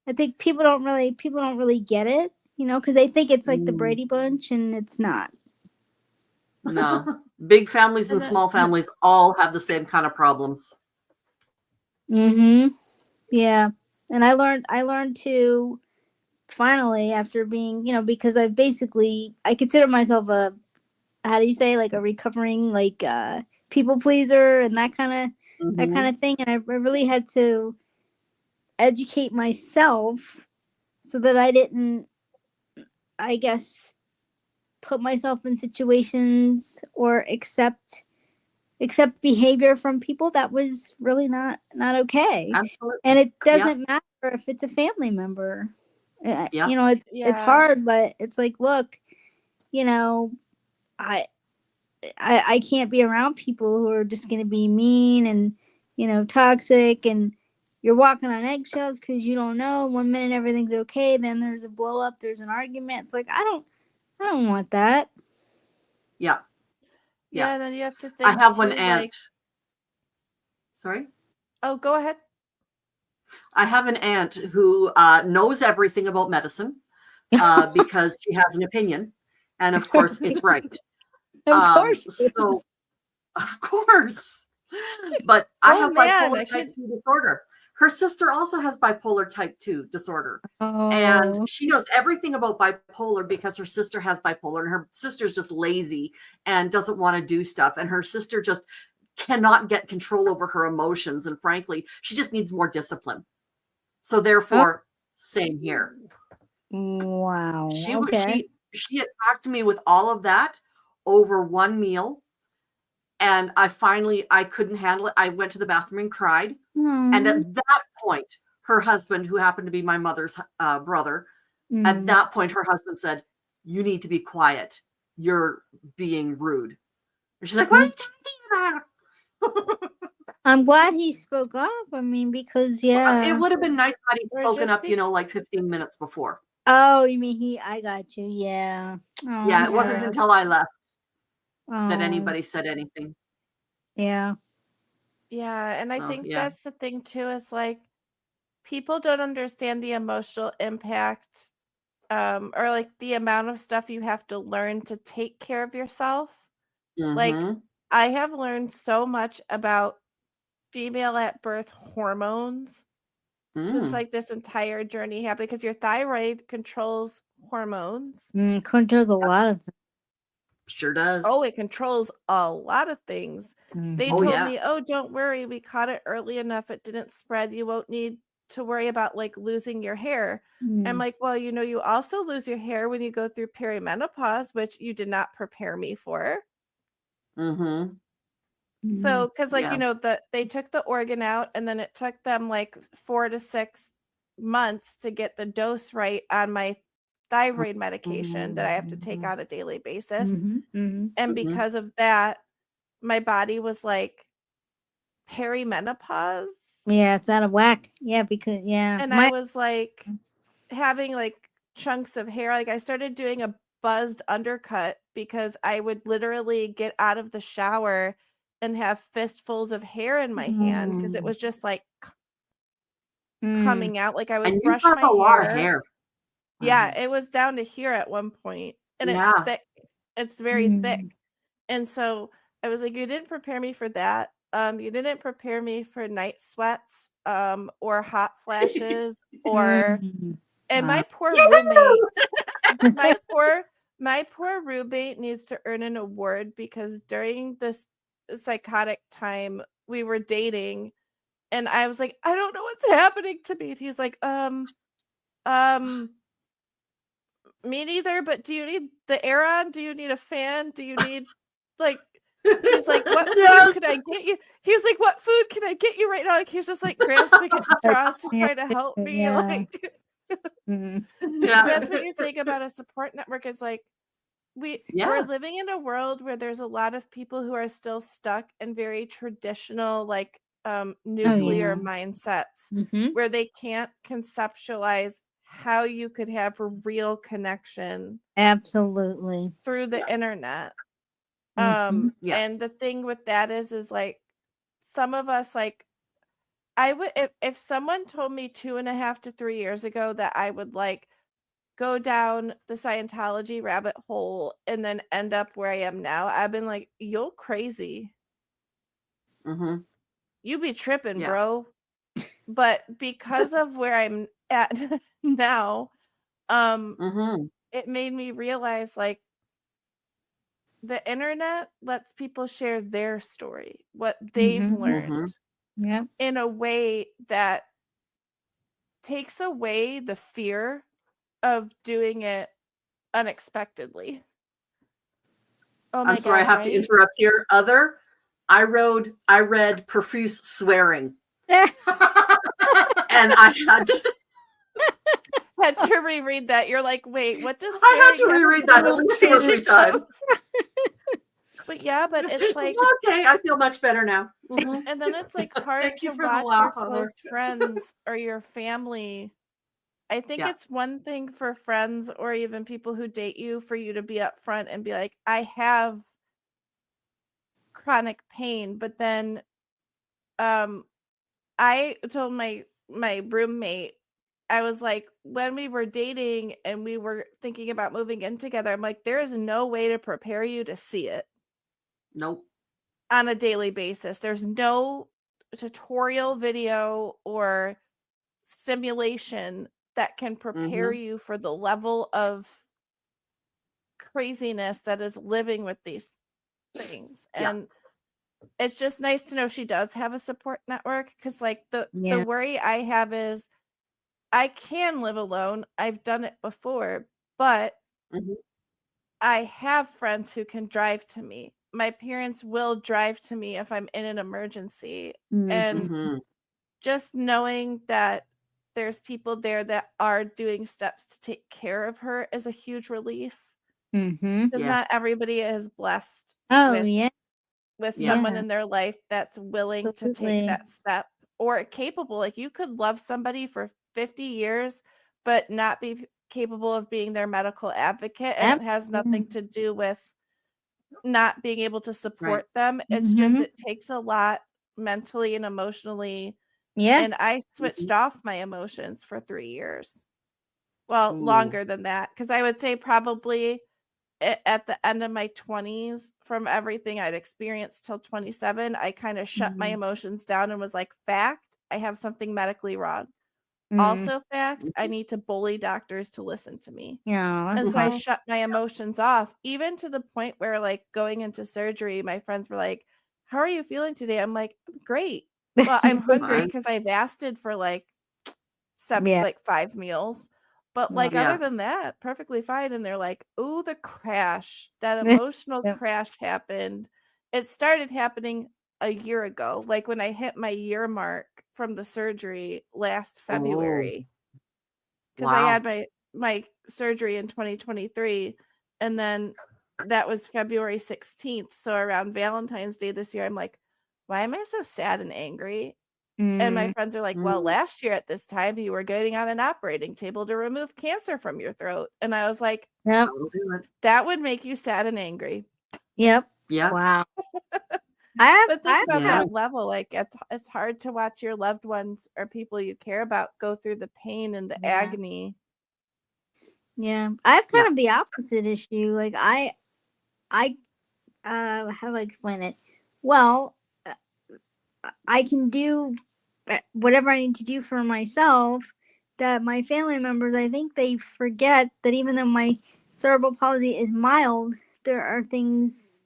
Speaker 8: I think people don't really get it, because they think it's like the Brady Bunch, and it's not.
Speaker 1: No. Big families and small families all have the same kind of problems.
Speaker 8: Yeah. And I learned to finally, after being, because I consider myself a, how do you say, like a recovering, like people pleaser and that kind of thing. And I really had to educate myself so that I didn't, I guess, put myself in situations or accept behavior from people that was really not okay.
Speaker 1: Absolutely.
Speaker 8: And it doesn't matter if it's a family member.
Speaker 1: Yeah.
Speaker 8: It's hard, but it's like, look, I can't be around people who are just going to be mean and toxic, and you're walking on eggshells because you don't know. One minute everything's okay, then there's a blow up, there's an argument. It's like, I don't want that.
Speaker 1: Yeah.
Speaker 5: Yeah, and then you have to think.
Speaker 1: I have one aunt. Sorry?
Speaker 5: Oh, go ahead.
Speaker 1: I have an aunt who knows everything about medicine because she has an opinion. And of course, it's right.
Speaker 8: Of course.
Speaker 1: So, of course. But I have bipolar type 2 disorder. Her sister also has bipolar type 2 disorder. And she knows everything about bipolar because her sister has bipolar, and her sister's just lazy and doesn't want to do stuff. And her sister just cannot get control over her emotions. And frankly, she just needs more discipline. So therefore, same here.
Speaker 8: Wow.
Speaker 1: She attacked me with all of that over one meal. And I couldn't handle it. I went to the bathroom and cried. And at that point, her husband, who happened to be my mother's brother, at that point, her husband said, "You need to be quiet. You're being rude." And she's like, "What are you talking about?"
Speaker 8: I'm glad he spoke up. I mean, because
Speaker 1: it would have been nice had he spoken up, like 15 minutes before.
Speaker 8: Oh, you mean I got you. Yeah. Oh,
Speaker 1: yeah, it wasn't until I left that anybody said anything.
Speaker 8: Yeah.
Speaker 5: Yeah, and I think that's the thing too, is like people don't understand the emotional impact or like the amount of stuff you have to learn to take care of yourself. Like I have learned so much about female at birth hormones since like this entire journey happened, because your thyroid controls hormones.
Speaker 8: Controls a lot of
Speaker 1: Sure does.
Speaker 5: Oh, it controls a lot of things.
Speaker 8: things.
Speaker 5: They
Speaker 1: Oh,
Speaker 5: told
Speaker 1: yeah.
Speaker 5: me, oh, don't worry. We caught it early enough. It didn't spread. You won't need to worry about like losing your hair. I'm like, well, you also lose your hair when you go through perimenopause, which you did not prepare me for.
Speaker 1: Mm-hmm.
Speaker 5: So, because like,
Speaker 1: Yeah.
Speaker 5: they took the organ out and then it took them like 4 to 6 months to get the dose right on my thyroid medication that I have to take on a daily basis. And
Speaker 1: Mhm.
Speaker 5: because of that, my body was like perimenopause.
Speaker 8: Yeah, it's out of whack. Yeah, because
Speaker 5: And I was like having like chunks of hair. Like I started doing a buzzed undercut because I would literally get out of the shower and have fistfuls of hair in my hand because it was just like coming out. Like I would
Speaker 1: And you
Speaker 5: brush
Speaker 1: have
Speaker 5: my
Speaker 1: a lot of
Speaker 5: hair.
Speaker 1: hair.
Speaker 5: Yeah, it was down to here at one point, and it's
Speaker 1: Yeah.
Speaker 5: thick. It's very thick. And so I was like, you didn't prepare me for that. You didn't prepare me for night sweats, or hot flashes, or and my poor roommate, my poor roommate needs to earn an award because during this psychotic time we were dating and I was like, I don't know what's happening to me. And he's like, me neither, but do you need the air on? Do you need a fan? Do you need like he's like, what food could I get you? He was like, what food can I get you right now? Like he's just like grasping at straws to try to help me.
Speaker 8: Yeah.
Speaker 5: Like
Speaker 1: Yeah.
Speaker 5: that's what you're saying about a support network is like we're living in a world where there's a lot of people who are still stuck in very traditional like nuclear mindsets where they can't conceptualize how you could have a real connection
Speaker 8: Absolutely.
Speaker 5: through the internet.
Speaker 8: Mhm.
Speaker 1: Yeah.
Speaker 5: And the thing with that is like some of us like I would if someone told me 2.5 to 3 years ago that I would like go down the Scientology rabbit hole and then end up where I am now, I've been like, you're crazy.
Speaker 1: Mm-hmm.
Speaker 5: You be tripping,
Speaker 1: Yeah.
Speaker 5: bro. But because of where I'm at now,
Speaker 1: Mm-hmm.
Speaker 5: it made me realize like the internet lets people share their story, what they've learned
Speaker 8: Yeah.
Speaker 5: in a way that takes away the fear of doing it unexpectedly. Oh my
Speaker 1: I'm sorry,
Speaker 5: God,
Speaker 1: I have to
Speaker 5: right?
Speaker 1: interrupt here. I read profuse swearing. And I
Speaker 5: had to reread that. You're like, wait, what does
Speaker 1: I had to
Speaker 5: swearing have
Speaker 1: reread
Speaker 5: do
Speaker 1: that
Speaker 5: with
Speaker 1: at least 2 or 3
Speaker 5: changing
Speaker 1: times.
Speaker 5: clothes? But yeah, but it's like
Speaker 1: Okay, I feel much better now. Mhm.
Speaker 5: and then it's like hard
Speaker 3: Thank
Speaker 5: to
Speaker 3: you for the
Speaker 5: watch your
Speaker 3: laugh, Heather.
Speaker 5: close friends or your family. I think
Speaker 1: Yeah.
Speaker 5: it's one thing for friends or even people who date you for you to be upfront and be like, I have chronic pain, but then I told my roommate, I was like, when we were dating and we were thinking about moving in together, I'm like, there is no way to prepare you to see it
Speaker 1: Nope.
Speaker 5: on a daily basis. There's no tutorial video or simulation that can prepare you for the level of craziness that is living with these things.
Speaker 1: Yeah.
Speaker 5: And it's just nice to know she does have a support network because like the
Speaker 8: Yeah.
Speaker 5: worry I have is I can live alone. I've done it before, but
Speaker 1: Mhm.
Speaker 5: I have friends who can drive to me. My parents will drive to me if I'm in an emergency. And
Speaker 1: Mhm.
Speaker 5: just knowing that there's people there that are doing steps to take care of her is a huge relief. Because not
Speaker 1: Yes.
Speaker 5: everybody is blessed
Speaker 8: Oh
Speaker 5: with
Speaker 8: yeah.
Speaker 5: with
Speaker 1: Yeah.
Speaker 5: someone in their life that's willing to
Speaker 8: Absolutely.
Speaker 5: take that step or capable. Like you could love somebody for 50 years, but not be capable of being their medical advocate. And it has nothing to do with not being able to support them. It's just, it takes a lot mentally and emotionally.
Speaker 8: Yeah.
Speaker 5: And I switched off my emotions for 3 years. Well,
Speaker 1: Ooh.
Speaker 5: longer than that. Because I would say probably at the end of my 20s, from everything I'd experienced till 27, I kind of shut my emotions down and was like, fact, I have something medically wrong. Also, fact, I need to bully doctors to listen to me.
Speaker 8: Yeah,
Speaker 5: And
Speaker 8: that's
Speaker 5: so I
Speaker 8: tough.
Speaker 5: shut my emotions off, even to the point where, like, going into surgery, my friends were like, "How are you feeling today?" I'm like, "Great." Well, I'm hungry
Speaker 1: Fine.
Speaker 5: because I fasted for like
Speaker 8: Yeah.
Speaker 5: 5 meals. But
Speaker 8: Yeah.
Speaker 5: like other
Speaker 1: Yeah.
Speaker 5: than that, perfectly fine. And they're like, "Ooh, the crash. That emotional
Speaker 8: Yep.
Speaker 5: crash happened." It started happening a year ago, like when I hit my year mark from the surgery last
Speaker 1: Oh,
Speaker 5: February. Because I
Speaker 1: wow.
Speaker 5: had my surgery in 2023, and then that was February 16th. So around Valentine's Day this year, I'm like, why am I so sad and angry? And my
Speaker 8: Mm,
Speaker 5: friends are like, well,
Speaker 1: Mm,
Speaker 5: last year at this time, you were getting on an operating table to remove cancer from your throat. And I was like,
Speaker 8: yep.
Speaker 1: that'll do it.
Speaker 5: that would make you sad and angry.
Speaker 8: Yep.
Speaker 1: Yeah.
Speaker 8: Wow. I
Speaker 5: But think
Speaker 8: have
Speaker 5: about
Speaker 1: Yeah.
Speaker 5: that level. Like it's hard to watch your loved ones or people you care about go through the pain and the
Speaker 8: Yeah.
Speaker 5: agony.
Speaker 8: Yeah. I have kind
Speaker 1: Yeah.
Speaker 8: of the opposite issue. Like how do I explain it? Well, I can do whatever I need to do for myself. That my family members, I think they forget that even though my cerebral palsy is mild, there are things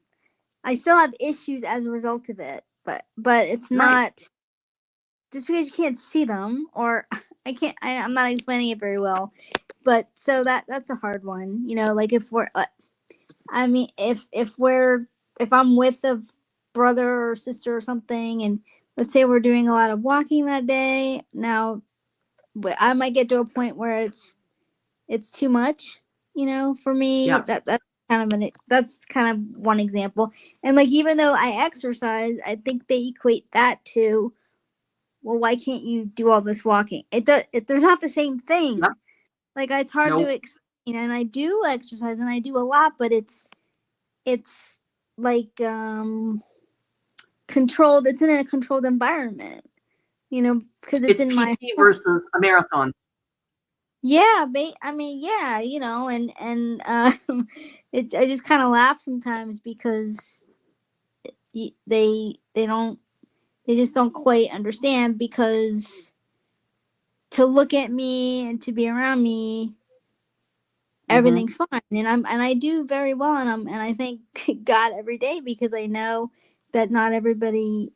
Speaker 8: I still have issues as a result of it. But it's
Speaker 1: Right.
Speaker 8: not just because you can't see them, or I'm not explaining it very well. But so that's a hard one. Like if we're I mean, if I'm with a brother or sister or something, and let's say we're doing a lot of walking that day, now I might get to a point where it's too much, for me.
Speaker 1: Yeah.
Speaker 8: That's kind of one example. And like even though I exercise, I think they equate that to, well, why can't you do all this walking? They're not the same thing.
Speaker 1: Yeah.
Speaker 8: Like it's hard to
Speaker 1: Nope.
Speaker 8: explain. And I do exercise and I do a lot, but it's like controlled. It's in a controlled environment, because it's
Speaker 1: It's
Speaker 8: in my
Speaker 1: PT
Speaker 8: home.
Speaker 1: versus a marathon.
Speaker 8: Yeah, I mean, yeah, and it's I just kind of laugh sometimes because they just don't quite understand, because to look at me and to be around me,
Speaker 1: Mm-hmm.
Speaker 8: everything's fine, and I do very well, and I thank God every day, because I know that not everybody,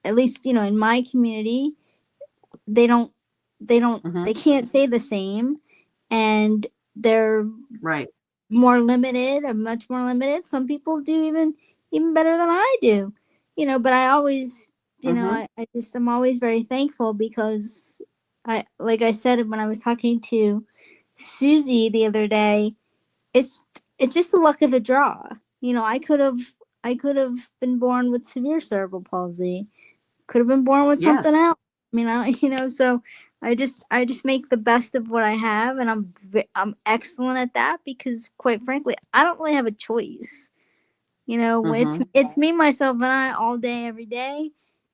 Speaker 8: at least in my community, they don't
Speaker 1: Mm-hmm.
Speaker 8: they can't say the same, and they're
Speaker 1: Right.
Speaker 8: more limited, or much more limited. Some people do even better than I do, but I always,
Speaker 1: Mm-hmm.
Speaker 8: I'm always very thankful, because like I said when I was talking to Susie the other day, it's it's just the luck of the draw. I could have been born with severe cerebral palsy, could have been born with something
Speaker 1: Yes.
Speaker 8: else. So I just make the best of what I have, and I'm excellent at that, because quite frankly, I don't really have a choice. It's
Speaker 1: Mm-hmm.
Speaker 8: it's me, myself, and I all day, every day.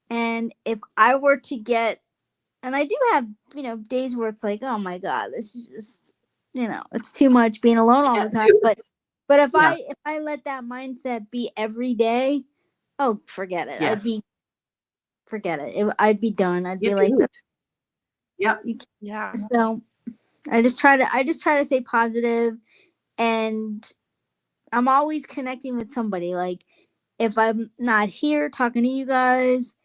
Speaker 8: And if I were to get, and I do have, days where it's like, oh my God, this is just, it's too much being alone all the
Speaker 1: Can't
Speaker 8: time.
Speaker 1: do
Speaker 8: But
Speaker 1: it.
Speaker 8: but if
Speaker 1: Yeah.
Speaker 8: I let that mindset be every day, oh, forget it.
Speaker 1: Yes.
Speaker 8: Forget it. I'd be done. I'd
Speaker 1: You
Speaker 8: be like,
Speaker 1: do. Yep.
Speaker 8: you can't.
Speaker 5: Yeah.
Speaker 8: So I just try to stay positive, and I'm always connecting with somebody. Like if I'm not here talking to you guys,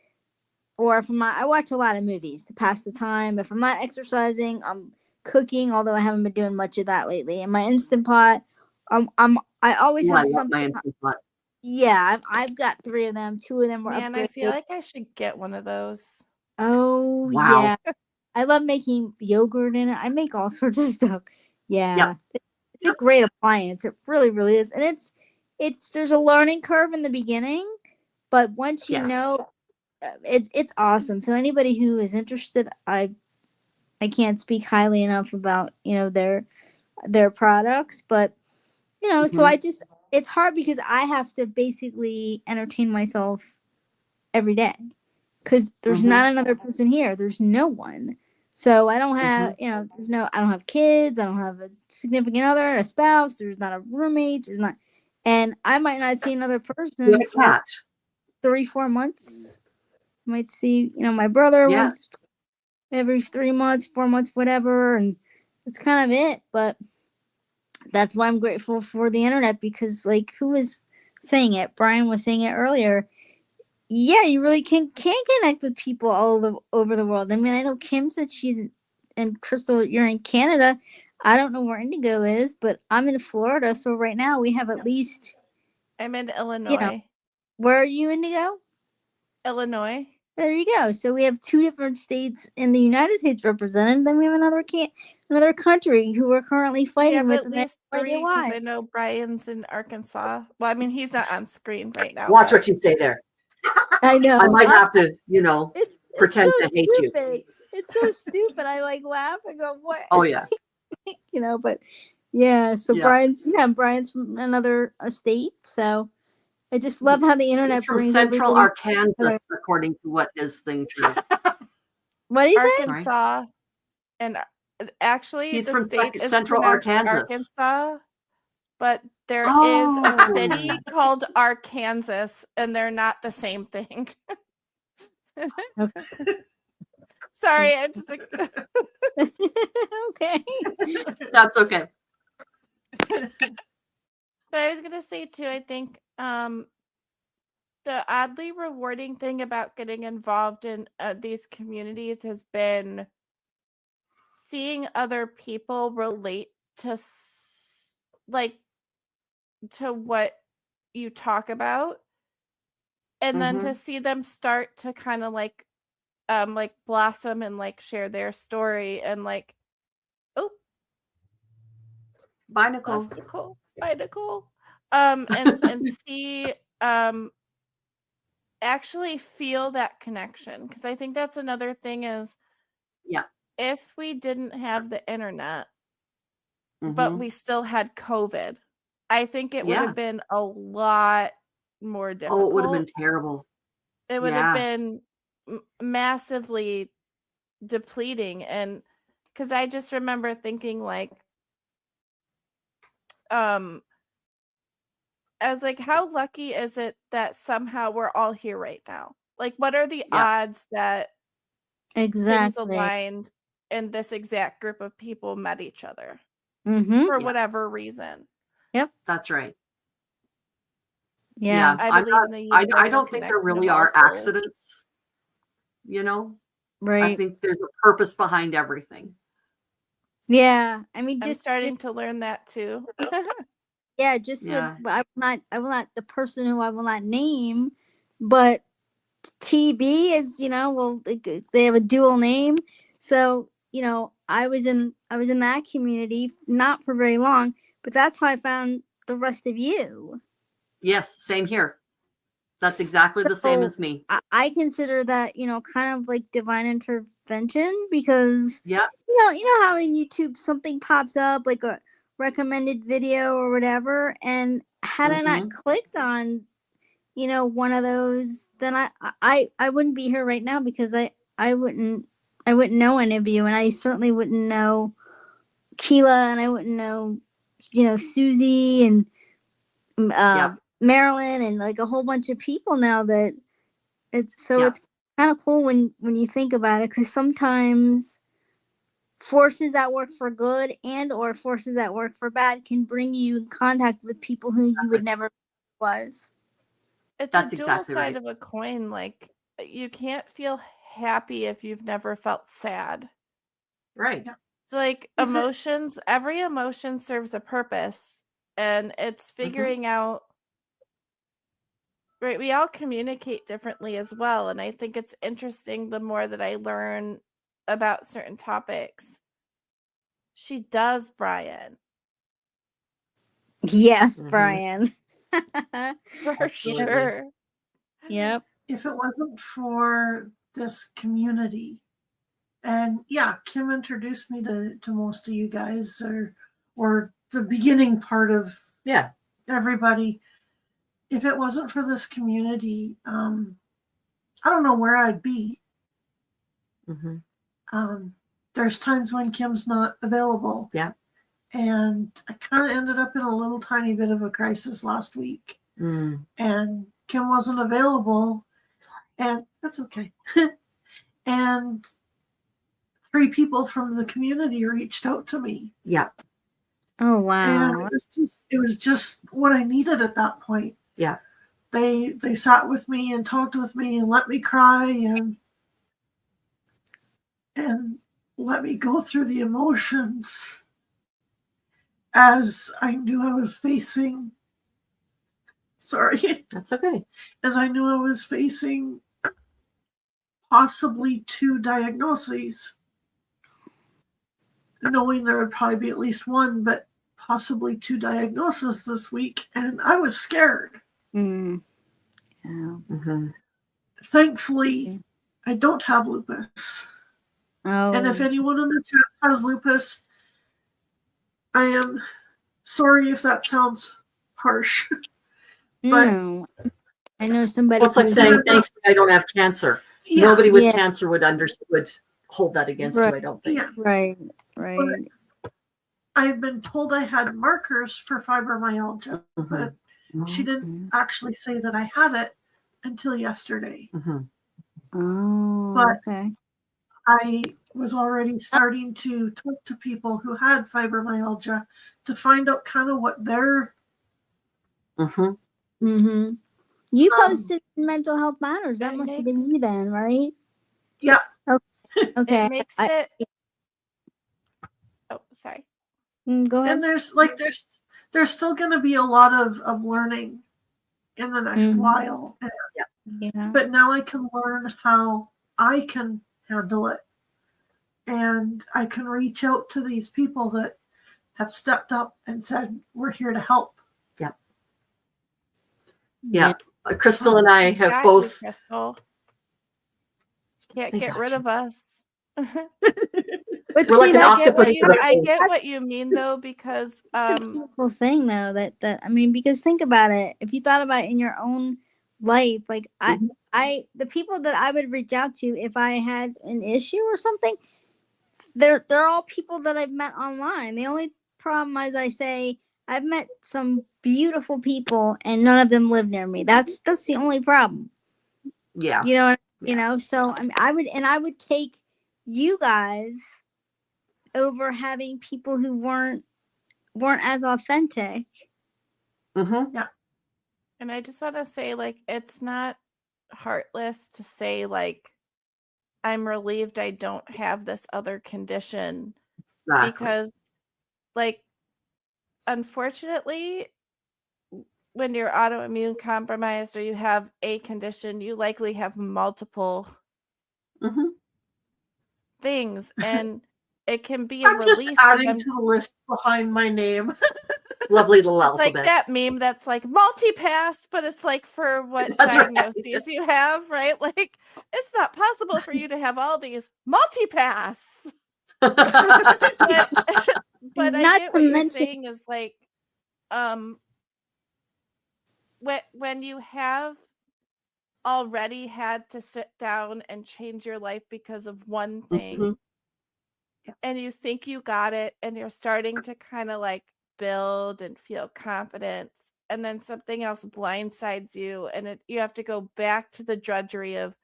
Speaker 8: or if I watch a lot of movies to pass the time. If I'm not exercising, I'm cooking, although I haven't been doing much of that lately. And my Instant Pot, I always
Speaker 1: Ooh, I
Speaker 8: have
Speaker 1: love my
Speaker 8: something.
Speaker 1: instant pot.
Speaker 8: Yeah, I've got 3 of them. 2 of them were
Speaker 5: Man, I feel
Speaker 8: upgraded.
Speaker 5: like I should get one of those.
Speaker 8: Oh
Speaker 1: Wow.
Speaker 8: yeah, I love making yogurt in it. I make all sorts of stuff.
Speaker 1: Yep.
Speaker 8: Yeah, it's a great appliance. It really, really is. And it's there's a learning curve in the beginning, but once
Speaker 1: Yes.
Speaker 8: it's awesome. So anybody who is interested, I can't speak highly enough about their products, but so
Speaker 1: Mm-hmm.
Speaker 8: it's hard, because I have to basically entertain myself every day, because there's
Speaker 1: Mm-hmm.
Speaker 8: not another person here. There's no one. So I don't
Speaker 1: Mm-hmm.
Speaker 8: have, I don't have kids. I don't have a significant other, a spouse. There's not a roommate. There's not, and I might not see another
Speaker 1: You have
Speaker 8: person
Speaker 1: a
Speaker 8: for
Speaker 1: cat.
Speaker 8: 3-4 months. Might see, my brother
Speaker 1: Yeah.
Speaker 8: once every 3 months, 4 months, whatever, and that's kind of it. But that's why I'm grateful for the internet, because like, who was saying it? Brian was saying it earlier. Yeah, you really can connect with people over the world. I mean, I know Kim said she's and Crystal, you're in Canada. I don't know where Indigo is, but I'm in Florida. So right now we have at least,
Speaker 5: I'm in Illinois.
Speaker 8: where are you, Indigo?
Speaker 5: Illinois.
Speaker 8: There you go. So we have 2 different states in the United States represented. Then we have another country who we're currently
Speaker 5: We
Speaker 8: fighting
Speaker 5: have
Speaker 8: with.
Speaker 5: at
Speaker 8: And I have
Speaker 5: least
Speaker 8: no
Speaker 5: 3
Speaker 8: idea
Speaker 5: because
Speaker 8: why.
Speaker 5: I know Brian's in Arkansas. Well, I mean, he's not on screen right now.
Speaker 1: Watch
Speaker 5: but
Speaker 1: what you say there.
Speaker 8: I know.
Speaker 1: I might have to,
Speaker 8: It's
Speaker 1: pretend
Speaker 8: so
Speaker 1: to hate you.
Speaker 8: stupid. It's so stupid. I like laugh and go, what?
Speaker 1: Oh yeah.
Speaker 8: But yeah. So
Speaker 1: Yeah.
Speaker 8: Brian's from another state. So I just love how the internet
Speaker 1: He's from
Speaker 8: brings
Speaker 1: Central
Speaker 8: everybody
Speaker 1: Arkansas,
Speaker 8: together.
Speaker 1: according to what his thing says.
Speaker 8: What is it?
Speaker 5: Arkansas, and actually
Speaker 1: He's
Speaker 5: the
Speaker 1: from
Speaker 5: state is
Speaker 1: Central
Speaker 5: pronounced
Speaker 1: Arkansas.
Speaker 5: Arkansas, but there is
Speaker 1: Oh.
Speaker 5: a city called Arkansas, and they're not the same thing.
Speaker 8: Okay.
Speaker 5: Sorry, I'm just like,
Speaker 8: Okay.
Speaker 1: That's okay.
Speaker 5: but I was gonna say too, I think the oddly rewarding thing about getting involved in these communities has been seeing other people relate to to what you talk about, and then to see them start to kind of like blossom and like share their story and like, oh,
Speaker 1: Bye, Nicole.
Speaker 5: that's Nicole. Bye, Nicole. And see actually feel that connection, because I think that's another thing is,
Speaker 1: Yeah.
Speaker 5: if we didn't have the internet but we still had COVID, I think it would have been a lot more difficult.
Speaker 1: Oh, it would have been terrible.
Speaker 5: It would have been massively depleting. And because I just remember thinking like, I was like, how lucky is it that somehow we're all here right now? Like, what are the odds that things aligned and this exact group of people met each other for whatever reason?
Speaker 8: Yep.
Speaker 1: That's right.
Speaker 8: Yeah.
Speaker 5: I believe in the
Speaker 1: I
Speaker 5: universal
Speaker 1: don't think there
Speaker 5: connection
Speaker 1: really
Speaker 5: of all
Speaker 1: are
Speaker 5: souls.
Speaker 1: accidents. I
Speaker 8: Right.
Speaker 1: think there's a purpose behind everything.
Speaker 8: Yeah. I mean,
Speaker 5: I'm
Speaker 8: just
Speaker 5: starting to learn that too.
Speaker 8: yeah, I will not the person who I will not name, but TB is, they have a dual name. So, I was in that community not for very long, but that's how I found the rest of you.
Speaker 1: Yes, same here. That's exactly the same as me.
Speaker 8: I consider that, kind of like divine intervention, because
Speaker 1: Yeah.
Speaker 8: you know how in YouTube something pops up like a recommended video or whatever, and had I not clicked on one of those, then I wouldn't be here right now, because I wouldn't know any of you, and I certainly wouldn't know Keilah, and I wouldn't know Susie and Marilyn, and like a whole bunch of people now that it's kind of cool when you think about it, because sometimes forces that work for good and or forces that work for bad can bring you in contact with people who you would never was.
Speaker 5: It's a dual side of a coin. Like, you can't feel happy if you've never felt sad.
Speaker 1: Right.
Speaker 5: It's like emotions, every emotion serves a purpose, and it's figuring out, right? We all communicate differently as well. And I think it's interesting, the more that I learn about certain topics. She does, Brian.
Speaker 8: Yes, Brian.
Speaker 5: For sure.
Speaker 8: Yep.
Speaker 3: If it wasn't for this community, and Kim introduced me to most of you guys, or the beginning part of everybody. If it wasn't for this community, I don't know where I'd be. There's times when Kim's not available.
Speaker 1: Yeah.
Speaker 3: And I kind of ended up in a little tiny bit of a crisis last week. And Kim wasn't available. And that's okay. And 3 people from the community reached out to me.
Speaker 1: Yeah.
Speaker 8: Oh
Speaker 3: And
Speaker 8: wow.
Speaker 3: it was just what I needed at that point.
Speaker 1: Yeah.
Speaker 3: They sat with me and talked with me and let me cry and let me go through the emotions as I knew I was facing. Sorry.
Speaker 1: That's okay.
Speaker 3: As I knew I was facing possibly 2 diagnoses, knowing there would probably be at least one, but possibly 2 diagnoses this week, and I was scared.
Speaker 8: Mm. Yeah.
Speaker 1: Mm-hmm.
Speaker 3: Thankfully, I don't have lupus.
Speaker 8: Oh.
Speaker 3: And if anyone in the chat has lupus, I am sorry if that sounds harsh. But
Speaker 8: no. I know somebody.
Speaker 1: Well, it's like
Speaker 8: who-
Speaker 1: saying, thankfully, I don't have cancer.
Speaker 3: Yeah,
Speaker 1: Nobody with
Speaker 8: Yeah.
Speaker 1: cancer would hold that against
Speaker 8: Right.
Speaker 1: you, I don't think.
Speaker 3: yeah.
Speaker 8: Right. Right.
Speaker 3: I've been told I had markers for fibromyalgia,
Speaker 1: Mhm.
Speaker 3: but she didn't actually say that I had it until yesterday.
Speaker 1: Mhm.
Speaker 8: Oh.
Speaker 3: But
Speaker 8: Okay.
Speaker 3: I was already starting to talk to people who had fibromyalgia to find out kind of what their
Speaker 1: Mhm.
Speaker 8: Mm-hmm. You
Speaker 3: Um,
Speaker 8: posted Mental Health Matters. That
Speaker 5: It
Speaker 8: must have
Speaker 5: makes-
Speaker 8: been you then, right?
Speaker 3: yeah.
Speaker 8: Okay.
Speaker 5: It makes
Speaker 8: I-
Speaker 5: it. Oh, sorry.
Speaker 8: Go ahead.
Speaker 3: And there's still going to be a lot of learning in the next
Speaker 8: Mhm.
Speaker 3: while.
Speaker 8: Yeah.
Speaker 3: But now I can learn how I can handle it. And I can reach out to these people that have stepped up and said, we're here to help.
Speaker 1: Yeah. Crystal and I have
Speaker 5: Got
Speaker 1: both.
Speaker 5: you, Crystal. Can't
Speaker 1: I
Speaker 5: get
Speaker 1: got
Speaker 5: rid
Speaker 1: you.
Speaker 5: of us.
Speaker 8: But
Speaker 1: We're
Speaker 8: see,
Speaker 1: like an
Speaker 8: that-
Speaker 1: octopus with a
Speaker 5: I
Speaker 1: face.
Speaker 5: get what you mean though, because
Speaker 8: beautiful thing though that I mean, because think about it, if you thought about it in your own life, like
Speaker 1: Mhm.
Speaker 8: I the people that I would reach out to if I had an issue or something, they're all people that I've met online. The only problem is I say I've met some beautiful people and none of them live near me. That's the only problem.
Speaker 1: Yeah.
Speaker 8: You know
Speaker 1: Yeah.
Speaker 8: you know, so I mean, I would take you guys over having people who weren't as authentic.
Speaker 1: Mm-hmm.
Speaker 5: and I just want to say, like, it's not heartless to say, like, I'm relieved I don't have this other condition,
Speaker 1: Exactly.
Speaker 5: because, like, unfortunately, when you're autoimmune compromised or you have a condition, you likely have multiple
Speaker 1: Mm-hmm.
Speaker 5: things, and it can be a
Speaker 3: I'm just
Speaker 5: relief for
Speaker 3: adding
Speaker 5: them.
Speaker 3: to the list behind my name.
Speaker 1: Lovely little
Speaker 5: It's like
Speaker 1: alphabet.
Speaker 5: that meme that's like multipass, but it's like for what
Speaker 1: That's right.
Speaker 5: diagnoses you have, right? Like, it's not possible for you to have all these multipass. But but I
Speaker 8: Not
Speaker 5: get
Speaker 8: to
Speaker 5: what you're
Speaker 8: mention-
Speaker 5: saying is like, when you have already had to sit down and change your life because of one thing,
Speaker 1: Mhm.
Speaker 5: and you think you got it, and you're starting to kind of like build and feel confidence, and then something else blindsides you, and you have to go back to the drudgery of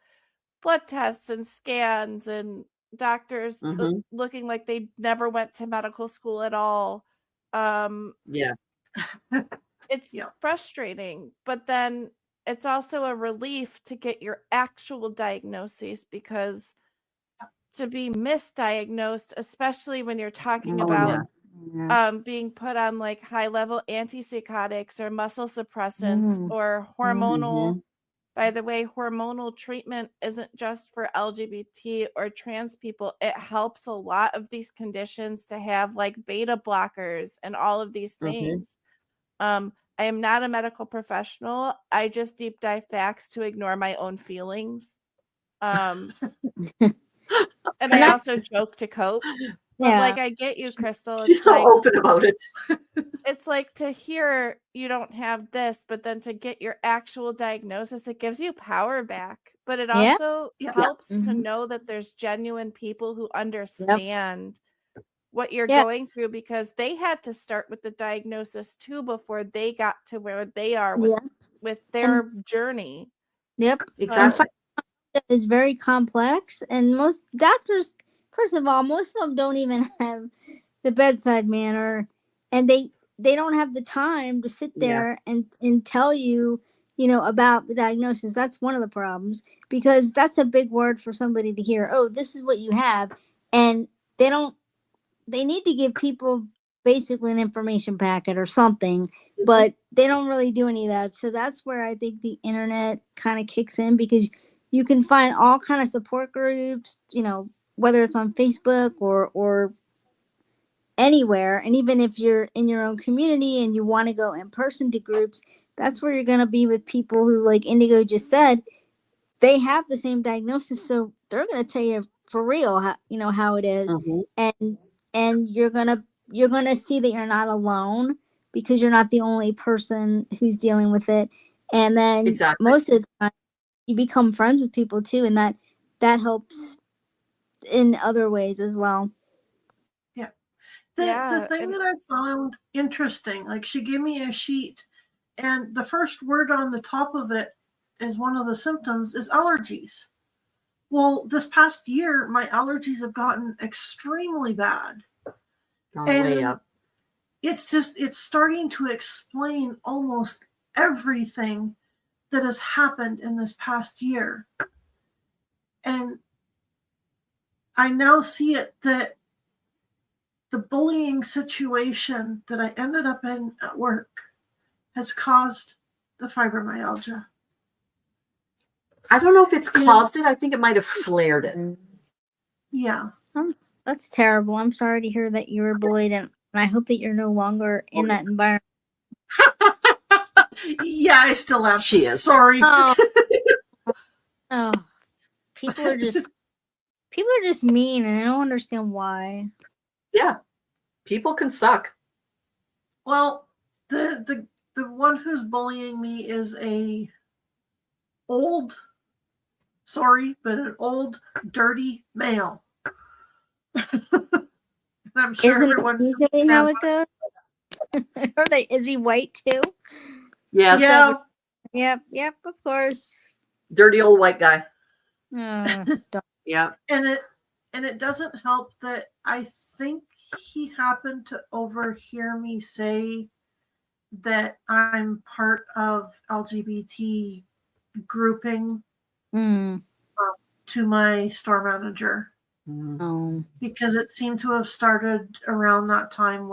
Speaker 5: blood tests and scans and doctors
Speaker 1: Mhm.
Speaker 5: looking like they never went to medical school at all.
Speaker 1: Yeah.
Speaker 5: It's
Speaker 3: Yeah.
Speaker 5: frustrating, but then it's also a relief to get your actual diagnosis, because to be misdiagnosed, especially when you're talking
Speaker 1: Oh,
Speaker 5: about
Speaker 1: yeah.
Speaker 5: being put on like high level antipsychotics or muscle suppressants
Speaker 8: Mm.
Speaker 5: or hormonal.
Speaker 1: Mhm.
Speaker 5: By the way, hormonal treatment isn't just for LGBT or trans people. It helps a lot of these conditions to have like beta blockers and all of these
Speaker 1: Mhm.
Speaker 5: things. I am not a medical professional. I just deep dive facts to ignore my own feelings. And I also joke to cope. But
Speaker 8: Yeah.
Speaker 5: like, I get you, Crystal.
Speaker 1: She's
Speaker 5: It's
Speaker 1: so
Speaker 5: like,
Speaker 1: open about it.
Speaker 5: it's like to hear you don't have this, but then to get your actual diagnosis, it gives you power back. But it
Speaker 8: Yeah.
Speaker 5: also
Speaker 3: Yeah.
Speaker 5: helps to
Speaker 8: Mhm.
Speaker 5: know that there's genuine people who understand what you're
Speaker 8: Yeah.
Speaker 5: going through, because they had to start with the diagnosis too before they got to where they are
Speaker 8: Yeah.
Speaker 5: with their journey.
Speaker 8: Yep.
Speaker 1: Exactly.
Speaker 8: It's very complex, and most doctors first of all, most of them don't even have the bedside manner, and they don't have the time to sit
Speaker 1: Yeah.
Speaker 8: there and tell you, about the diagnosis. That's one of the problems, because that's a big word for somebody to hear. Oh, this is what you have, and they don't. They need to give people basically an information packet or something, but they don't really do any of that. So that's where I think the internet kind of kicks in, because you can find all kind of support groups, whether it's on Facebook or anywhere. And even if you're in your own community and you want to go in person to groups, that's where you're going to be with people who, like Indigo just said, they have the same diagnosis. So they're going to tell you for real how it is.
Speaker 1: Mhm.
Speaker 8: And you're going to see that you're not alone, because you're not the only person who's dealing with it. And then
Speaker 1: Exactly.
Speaker 8: most of the time you become friends with people too, and that helps in other ways as well.
Speaker 3: Yeah.
Speaker 5: Yeah,
Speaker 3: The thing
Speaker 5: and-
Speaker 3: that I found interesting, like she gave me a sheet, and the first word on the top of it is one of the symptoms is allergies. Well, this past year, my allergies have gotten extremely bad.
Speaker 1: Gone way
Speaker 3: And
Speaker 1: up.
Speaker 3: it's starting to explain almost everything that has happened in this past year. And I now see it that the bullying situation that I ended up in at work has caused the fibromyalgia.
Speaker 1: I don't know if it's caused it. I think it might have flared it.
Speaker 3: Yeah.
Speaker 8: That's terrible. I'm sorry to hear that you were bullied, and I hope that you're no longer in that environment.
Speaker 3: Yeah, I still am.
Speaker 1: She is.
Speaker 3: Sorry.
Speaker 8: Oh, people are just mean, and I don't understand why.
Speaker 1: Yeah. People can suck.
Speaker 3: Well, the one who's bullying me is an old, dirty male. I'm sure
Speaker 8: Isn't
Speaker 3: everyone
Speaker 8: usually how it goes? Is he white too?
Speaker 1: Yes.
Speaker 3: Yeah.
Speaker 8: Yep, of course.
Speaker 1: Dirty old white guy. Yeah.
Speaker 3: And it doesn't help that I think he happened to overhear me say that I'm part of LGBT grouping to my store manager, because it seemed to have started around that time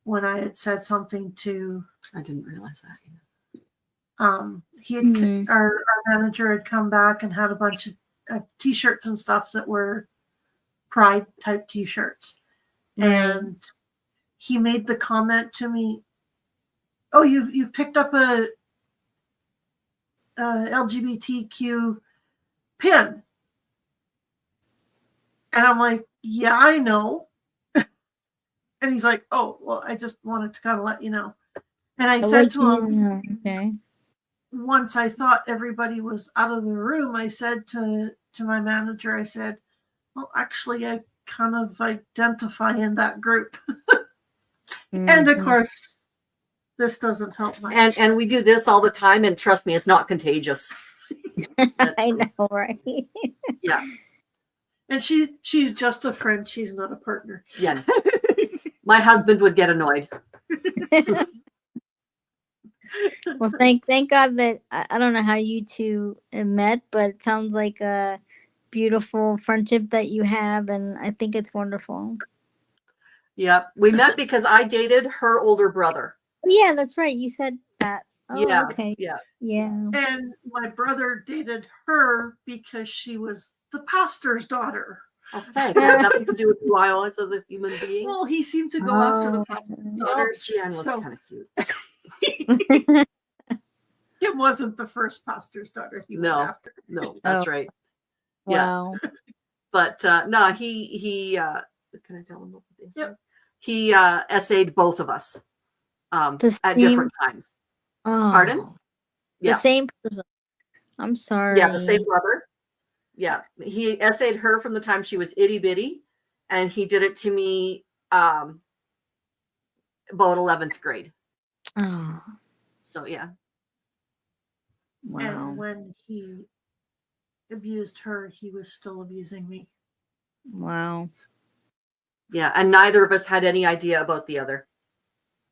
Speaker 3: when I had said something to.
Speaker 1: I didn't realize that.
Speaker 3: He had our manager had come back and had a bunch of t-shirts and stuff that were pride type t-shirts, and he made the comment to me, "Oh, you've picked up a LGBTQ pin," and I'm like, "Yeah, I know." And he's like, "Oh, well, I just wanted to kind of let you know." And I said to him,
Speaker 8: okay.
Speaker 3: Once I thought everybody was out of the room, I said to my manager, I said, "Well, actually, I kind of identify in that group." And of course, this doesn't help much.
Speaker 1: And we do this all the time, and trust me, it's not contagious.
Speaker 8: I know, right?
Speaker 1: Yeah.
Speaker 3: And she's just a friend. She's not a partner.
Speaker 1: Yeah. My husband would get annoyed.
Speaker 8: Well, thank God that I don't know how you two met, but it sounds like a beautiful friendship that you have, and I think it's wonderful.
Speaker 1: Yeah, we met because I dated her older brother.
Speaker 8: Yeah, that's right. You said that. Oh,
Speaker 1: Yeah.
Speaker 8: okay.
Speaker 1: Yeah.
Speaker 3: And my brother dated her because she was the pastor's daughter.
Speaker 1: Oh, thanks. It had nothing to do with who I was as a human being.
Speaker 3: Well, he seemed to go after the pastor's
Speaker 1: Oh,
Speaker 3: daughters.
Speaker 1: Jan was kind of cute.
Speaker 3: It wasn't the first pastor's daughter he went after.
Speaker 1: No, that's right.
Speaker 8: Wow.
Speaker 1: Yeah. But no, he can I tell him what they said?
Speaker 3: Yep.
Speaker 1: He essayed both of us at different times.
Speaker 8: Oh,
Speaker 1: Pardon?
Speaker 8: The same person. I'm sorry.
Speaker 1: Yeah, the same brother. Yeah. He essayed her from the time she was itty bitty, and he did it to me about 11th grade.
Speaker 8: Oh.
Speaker 1: So yeah.
Speaker 8: Wow.
Speaker 3: And when he abused her, he was still abusing me.
Speaker 8: Wow.
Speaker 1: Yeah, and neither of us had any idea about the other.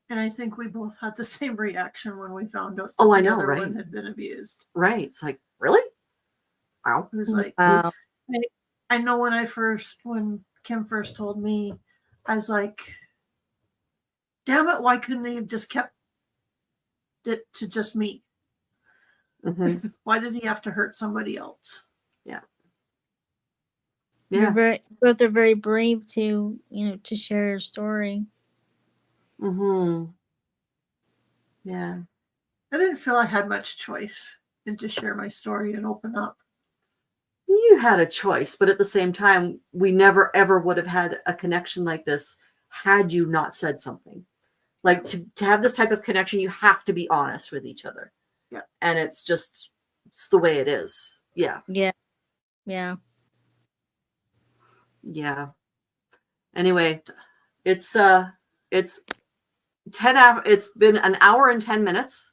Speaker 3: And I think we both had the same reaction when we found out
Speaker 1: Oh, I
Speaker 3: the
Speaker 1: know,
Speaker 3: other
Speaker 1: right?
Speaker 3: one had been abused.
Speaker 1: Right. It's like, really? Wow.
Speaker 3: It was like,
Speaker 8: Wow.
Speaker 3: oops. I know when Kim first told me, I was like, damn it, why couldn't they have just kept it to just me?
Speaker 1: Mm-hmm.
Speaker 3: Why did he have to hurt somebody else?
Speaker 1: Yeah.
Speaker 8: Both are very brave to, to share your story.
Speaker 1: Mm-hmm. Yeah.
Speaker 3: I didn't feel I had much choice in to share my story and open up.
Speaker 1: You had a choice, but at the same time, we never ever would have had a connection like this had you not said something. Like to have this type of connection, you have to be honest with each other.
Speaker 3: Yeah.
Speaker 1: And it's the way it is. Yeah.
Speaker 8: Yeah. Yeah.
Speaker 1: Yeah. Anyway, it's 10 hours. It's been an hour and 10 minutes,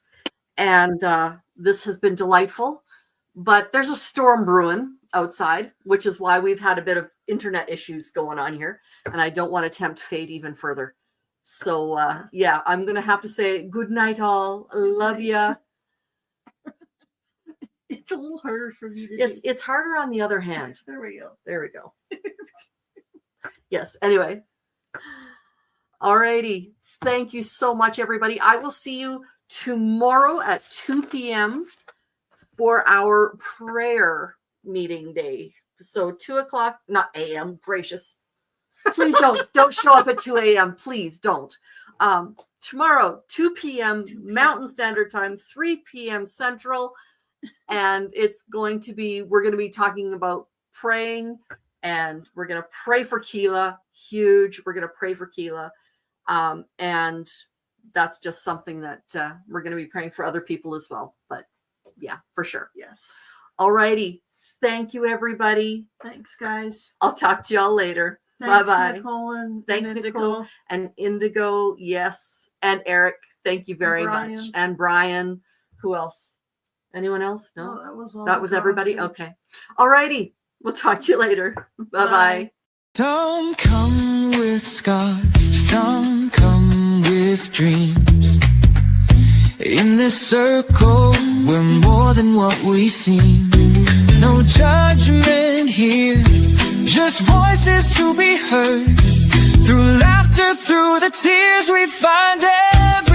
Speaker 1: and this has been delightful. But there's a storm brewing outside, which is why we've had a bit of internet issues going on here, and I don't want to tempt fate even further. So yeah, I'm gonna have to say good night, all. Love ya.
Speaker 3: It's a little harder for me to do.
Speaker 1: It's harder on the other hand.
Speaker 3: There we go.
Speaker 1: There we go. Yes. Anyway. Alrighty. Thank you so much, everybody. I will see you tomorrow at 2 p.m. for our prayer meeting day. So 2 o'clock, not a.m. Gracious. Please don't show up at 2 a.m. Please don't. Tomorrow, 2 p.m. Mountain Standard Time, 3 p.m. Central. And we're going to be talking about praying, and we're going to pray for Keilah. Huge. We're going to pray for Keilah. And that's just something that we're going to be praying for other people as well. But yeah, for sure.
Speaker 3: Yes.
Speaker 1: All righty. Thank you, everybody.
Speaker 3: Thanks, guys.
Speaker 1: I'll talk to y'all later.
Speaker 3: Thanks,
Speaker 1: Bye-bye.
Speaker 3: Nicole and
Speaker 1: Thanks,
Speaker 3: Indigo.
Speaker 1: Nicole and Indigo. Yes. And Eric. Thank you very much. And Brian. Who else? Anyone else? No,
Speaker 3: that was all.
Speaker 1: that was everybody. Okay. All righty. We'll talk to you later. Bye-bye.
Speaker 2: Some come with scars, some come with dreams. In this circle, we're more than what we seem. No judgment here, just voices to be heard. Through laughter, through the tears, we find every